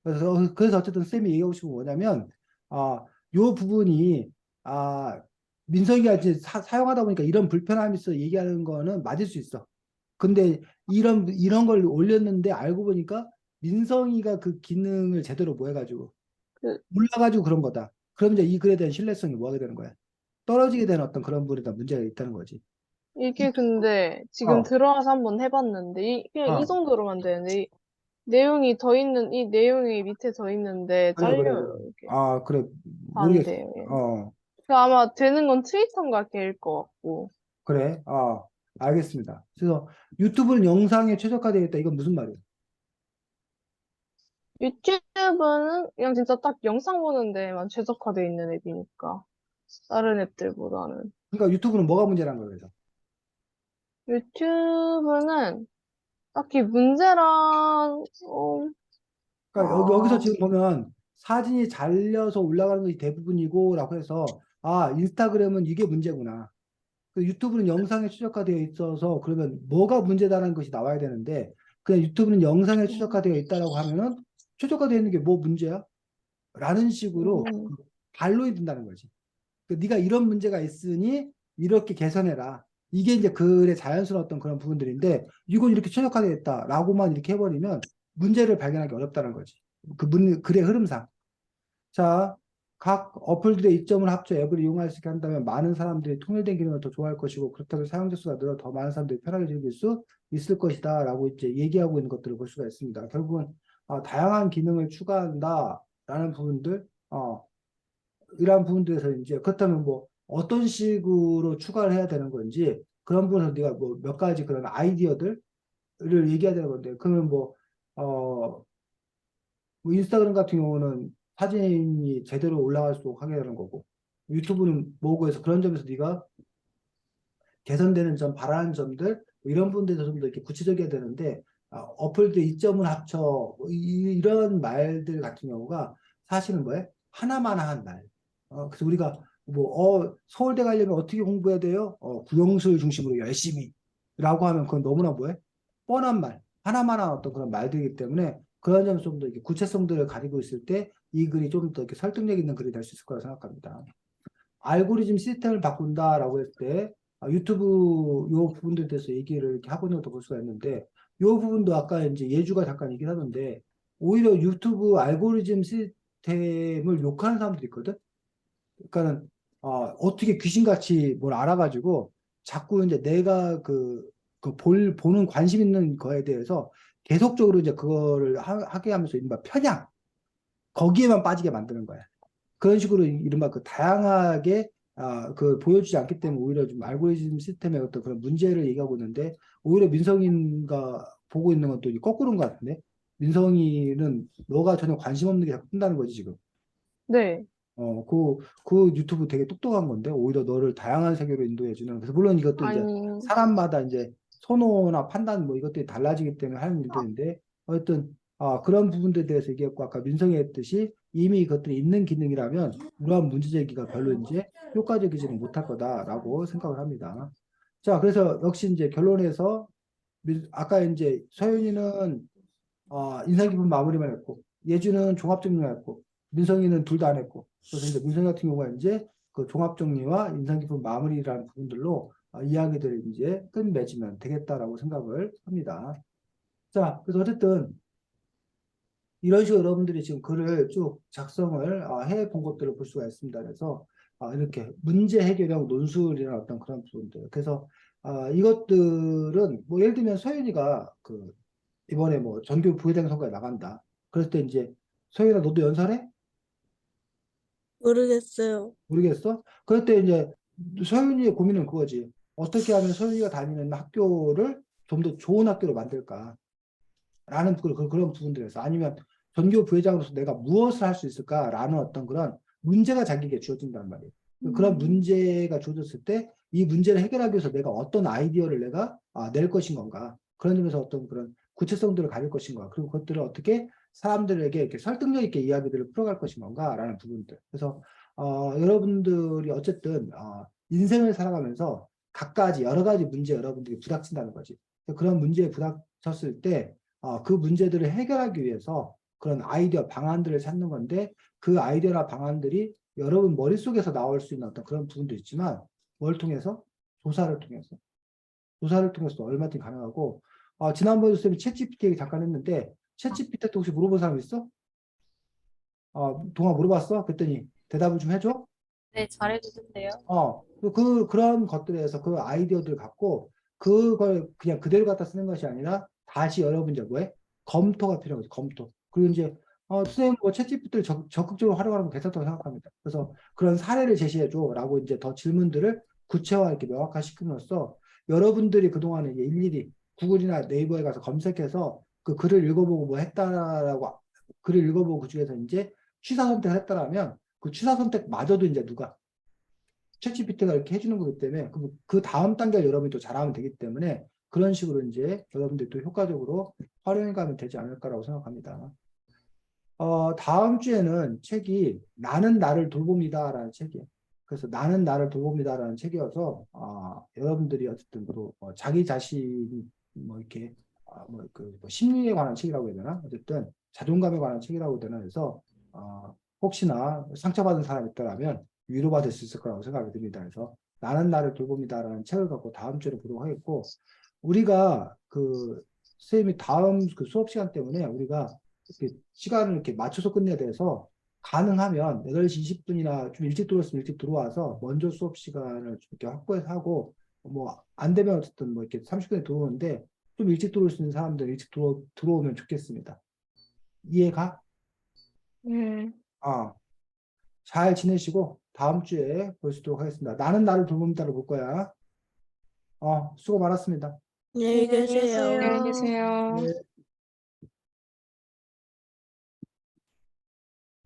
그래서 어쨌든 쌤이 얘기하고 싶은 건 뭐냐면, 요 부분이 민석이가 이제 사용하다 보니까 이런 불편함이 있어 얘기하는 거는 맞을 수 있어. 근데 이런 걸 올렸는데 알고 보니까 민성이가 그 기능을 제대로 뭐 해가지고 그, 몰라가지고 그런 거다. 그럼 이제 이 글에 대한 신뢰성이 뭐 하게 되는 거야? 떨어지게 되는 어떤 그런 부분에 대한 문제가 있다는 거지. 이게 근데 지금 어, 들어가서 한번 해봤는데, 그냥 이 어, 정도로만 되는데, 이 내용이 밑에 더 있는데, 그래, 그래, 그래. 잘려요, 이게. 그래. 안 모르겠어. 돼요, 얘는. 어, 그 아마 되는 건 트위터인가 걔일 것 같고. 그래. 알겠습니다. 그래서 유튜브는 영상에 최적화되어 있다. 이건 무슨 말이야? 유튜브는 그냥 진짜 딱 영상 보는 데만 최적화돼 있는 앱이니까. 다른 앱들보다는. 그러니까 유튜브는 뭐가 문제란 거예요, 그래서. 유튜브는 딱히 문제랑, 그러니까 여기서 지금 보면 사진이 잘려서 올라가는 것이 대부분이고라고 해서 인스타그램은 이게 문제구나. 그 유튜브는 영상에 최적화되어 있어서 그러면 뭐가 문제다라는 것이 나와야 되는데 그냥 유튜브는 영상에 최적화되어 있다라고 하면은 최적화되어 있는 게 뭐 문제야? 라는 식으로 음, 반론이 든다는 거지. 네가 이런 문제가 있으니 이렇게 개선해라. 이게 이제 글의 자연스러운 어떤 그런 부분들인데 이건 이렇게 최적화되어 있다라고만 이렇게 해버리면 문제를 발견하기 어렵다는 거지. 글의 흐름상. 자, 각 어플들의 이점을 합쳐 앱을 이용할 수 있게 한다면 많은 사람들이 통일된 기능을 더 좋아할 것이고 그렇다면 사용자 수가 늘어 더 많은 사람들이 편하게 즐길 수 있을 것이다 라고 이제 얘기하고 있는 것들을 볼 수가 있습니다. 결국은 다양한 기능을 추가한다라는 부분들 이러한 부분들에서 이제 그렇다면 뭐 어떤 식으로 추가를 해야 되는 건지 그런 부분에서 네가 뭐 몇 가지 그런 아이디어들을 얘기해야 되는 건데 그러면 어, 뭐 인스타그램 같은 경우는 사진이 제대로 올라갈 수 있도록 하게 되는 거고 유튜브는 뭐고 해서 그런 점에서 네가 개선되는 점, 바라는 점들 뭐 이런 부분들에서 좀 더 이렇게 구체적이어야 되는데 어플들 이점을 합쳐 뭐 이런 말들 같은 경우가 사실은 뭐예요? 하나마나한 말. 그래서 우리가 서울대 가려면 어떻게 공부해야 돼요? 국영수를 중심으로 열심히 라고 하면 그건 너무나 뭐예요? 뻔한 말, 하나마나한 어떤 그런 말들이기 때문에 그런 점에서 좀 더 이렇게 구체성들을 가지고 있을 때 이 글이 좀 더 이렇게 설득력 있는 글이 될 수 있을 거라고 생각합니다. 알고리즘 시스템을 바꾼다라고 했을 때 유튜브 요 부분들에 대해서 얘기를 이렇게 하고 있는 것도 볼 수가 있는데 요 부분도 아까 이제 예주가 잠깐 얘기를 하던데 오히려 유튜브 알고리즘 시스템을 욕하는 사람들이 있거든. 그러니까는 어떻게 귀신같이 뭘 알아가지고 자꾸 이제 내가 보는 관심 있는 거에 대해서 계속적으로 이제 그거를 하게 하면서 이른바 편향 거기에만 빠지게 만드는 거야. 그런 식으로 이른바 그 다양하게 보여주지 않기 때문에 오히려 좀 알고리즘 시스템의 어떤 그런 문제를 얘기하고 있는데 오히려 민성이가 보고 있는 건 또 거꾸로인 것 같은데 민성이는 너가 전혀 관심 없는 게 자꾸 뜬다는 거지 지금. 네. 그 유튜브 되게 똑똑한 건데 오히려 너를 다양한 세계로 인도해주는 그래서 물론 이것도 이제 아니, 사람마다 이제 선호나 판단 뭐 이것들이 달라지기 때문에 하는 일들인데 어쨌든 그런 부분들에 대해서 얘기했고 아까 민성이 했듯이 이미 그것들이 있는 기능이라면 이러한 문제 제기가 별로 이제 효과적이지는 못할 거다라고 생각을 합니다. 자, 그래서 역시 이제 결론에서 아까 이제 서윤이는 인상 깊은 마무리만 했고 예주는 종합 정리만 했고 민성이는 둘 다 안 했고 그래서 이제 민성이 같은 경우가 이제 그 종합 정리와 인상 깊은 마무리라는 부분들로 이야기들을 이제 끝맺으면 되겠다라고 생각을 합니다. 자, 그래서 어쨌든 이런 식으로 여러분들이 지금 글을 쭉 작성을 해본 것들을 볼 수가 있습니다. 그래서 이렇게 문제 해결형 논술이라는 어떤 그런 부분들. 그래서 이것들은 뭐 예를 들면 서윤이가 이번에 뭐 전교 부회장 선거에 나간다. 그럴 때 이제 서윤아 너도 연설해? 모르겠어요. 모르겠어? 그럴 때 이제 서윤이의 고민은 그거지. 어떻게 하면 서윤이가 다니는 학교를 좀 더 좋은 학교로 만들까? 라는 그런 부분들에서 아니면 전교 부회장으로서 내가 무엇을 할 수 있을까라는 어떤 그런 문제가 자기에게 주어진단 말이에요. 그런 문제가 주어졌을 때 이 문제를 해결하기 위해서 내가 어떤 아이디어를 내가 낼 것인 건가 그런 점에서 어떤 그런 구체성들을 가질 것인가 그리고 그것들을 어떻게 사람들에게 이렇게 설득력 있게 이야기들을 풀어갈 것인 건가라는 부분들. 그래서 여러분들이 어쨌든 인생을 살아가면서 각가지 여러 가지 문제 여러분들이 부닥친다는 거지. 그런 문제에 부닥쳤을 때 그 문제들을 해결하기 위해서 그런 아이디어 방안들을 찾는 건데 그 아이디어나 방안들이 여러분 머릿속에서 나올 수 있는 어떤 그런 부분도 있지만 뭘 통해서? 조사를 통해서 얼마든지 가능하고 지난번에 쌤이 챗GPT 얘기 잠깐 했는데 챗GPT한테 혹시 물어본 사람 있어? 동아 물어봤어? 그랬더니 대답을 좀 해줘? 네, 잘해주던데요. 그런 것들에서 그 아이디어들을 갖고 그걸 그냥 그대로 갖다 쓰는 것이 아니라 다시 여러분 이제 뭐해? 검토가 필요한 거지, 검토. 그리고 이제 선생님 뭐 챗GPT를 적극적으로 활용하는 건 괜찮다고 생각합니다. 그래서 그런 사례를 제시해줘라고 이제 더 질문들을 구체화 이렇게 명확화시킴으로써 여러분들이 그동안에 이제 일일이 구글이나 네이버에 가서 검색해서 그 글을 읽어보고 뭐 했다라고 글을 읽어보고 그 중에서 이제 취사 선택을 했다라면 그 취사 선택마저도 이제 누가 챗GPT가 이렇게 해주는 거기 때문에 그 다음 단계를 여러분이 또 잘하면 되기 때문에 그런 식으로 이제 여러분들이 또 효과적으로 활용해 가면 되지 않을까라고 생각합니다. 다음 주에는 책이 나는 나를 돌봅니다라는 책이에요. 그래서 나는 나를 돌봅니다라는 책이어서 여러분들이 어쨌든 또 자기 자신이 뭐 이렇게 뭐 심리에 관한 책이라고 해야 되나? 어쨌든 자존감에 관한 책이라고 해야 되나 해서 혹시나 상처받은 사람이 있다면 위로받을 수 있을 거라고 생각이 듭니다. 그래서 나는 나를 돌봅니다라는 책을 갖고 다음 주에 보도록 하겠고 우리가 선생님이 다음 그 수업 시간 때문에 우리가 이렇게 시간을 이렇게 맞춰서 끝내야 돼서 가능하면 8시 20분이나 좀 일찍 들어왔으면 일찍 들어와서 먼저 수업 시간을 좀 이렇게 확보해서 하고 뭐 안 되면 어쨌든 뭐 이렇게 30분에 들어오는데 좀 일찍 들어올 수 있는 사람들 일찍 들어오면 좋겠습니다. 이해가? 네. 잘 지내시고 다음 주에 볼 수 있도록 하겠습니다. 나는 나를 돌봅니다로 볼 거야. 수고 많았습니다. 안녕히 계세요. 안녕히 계세요. 네.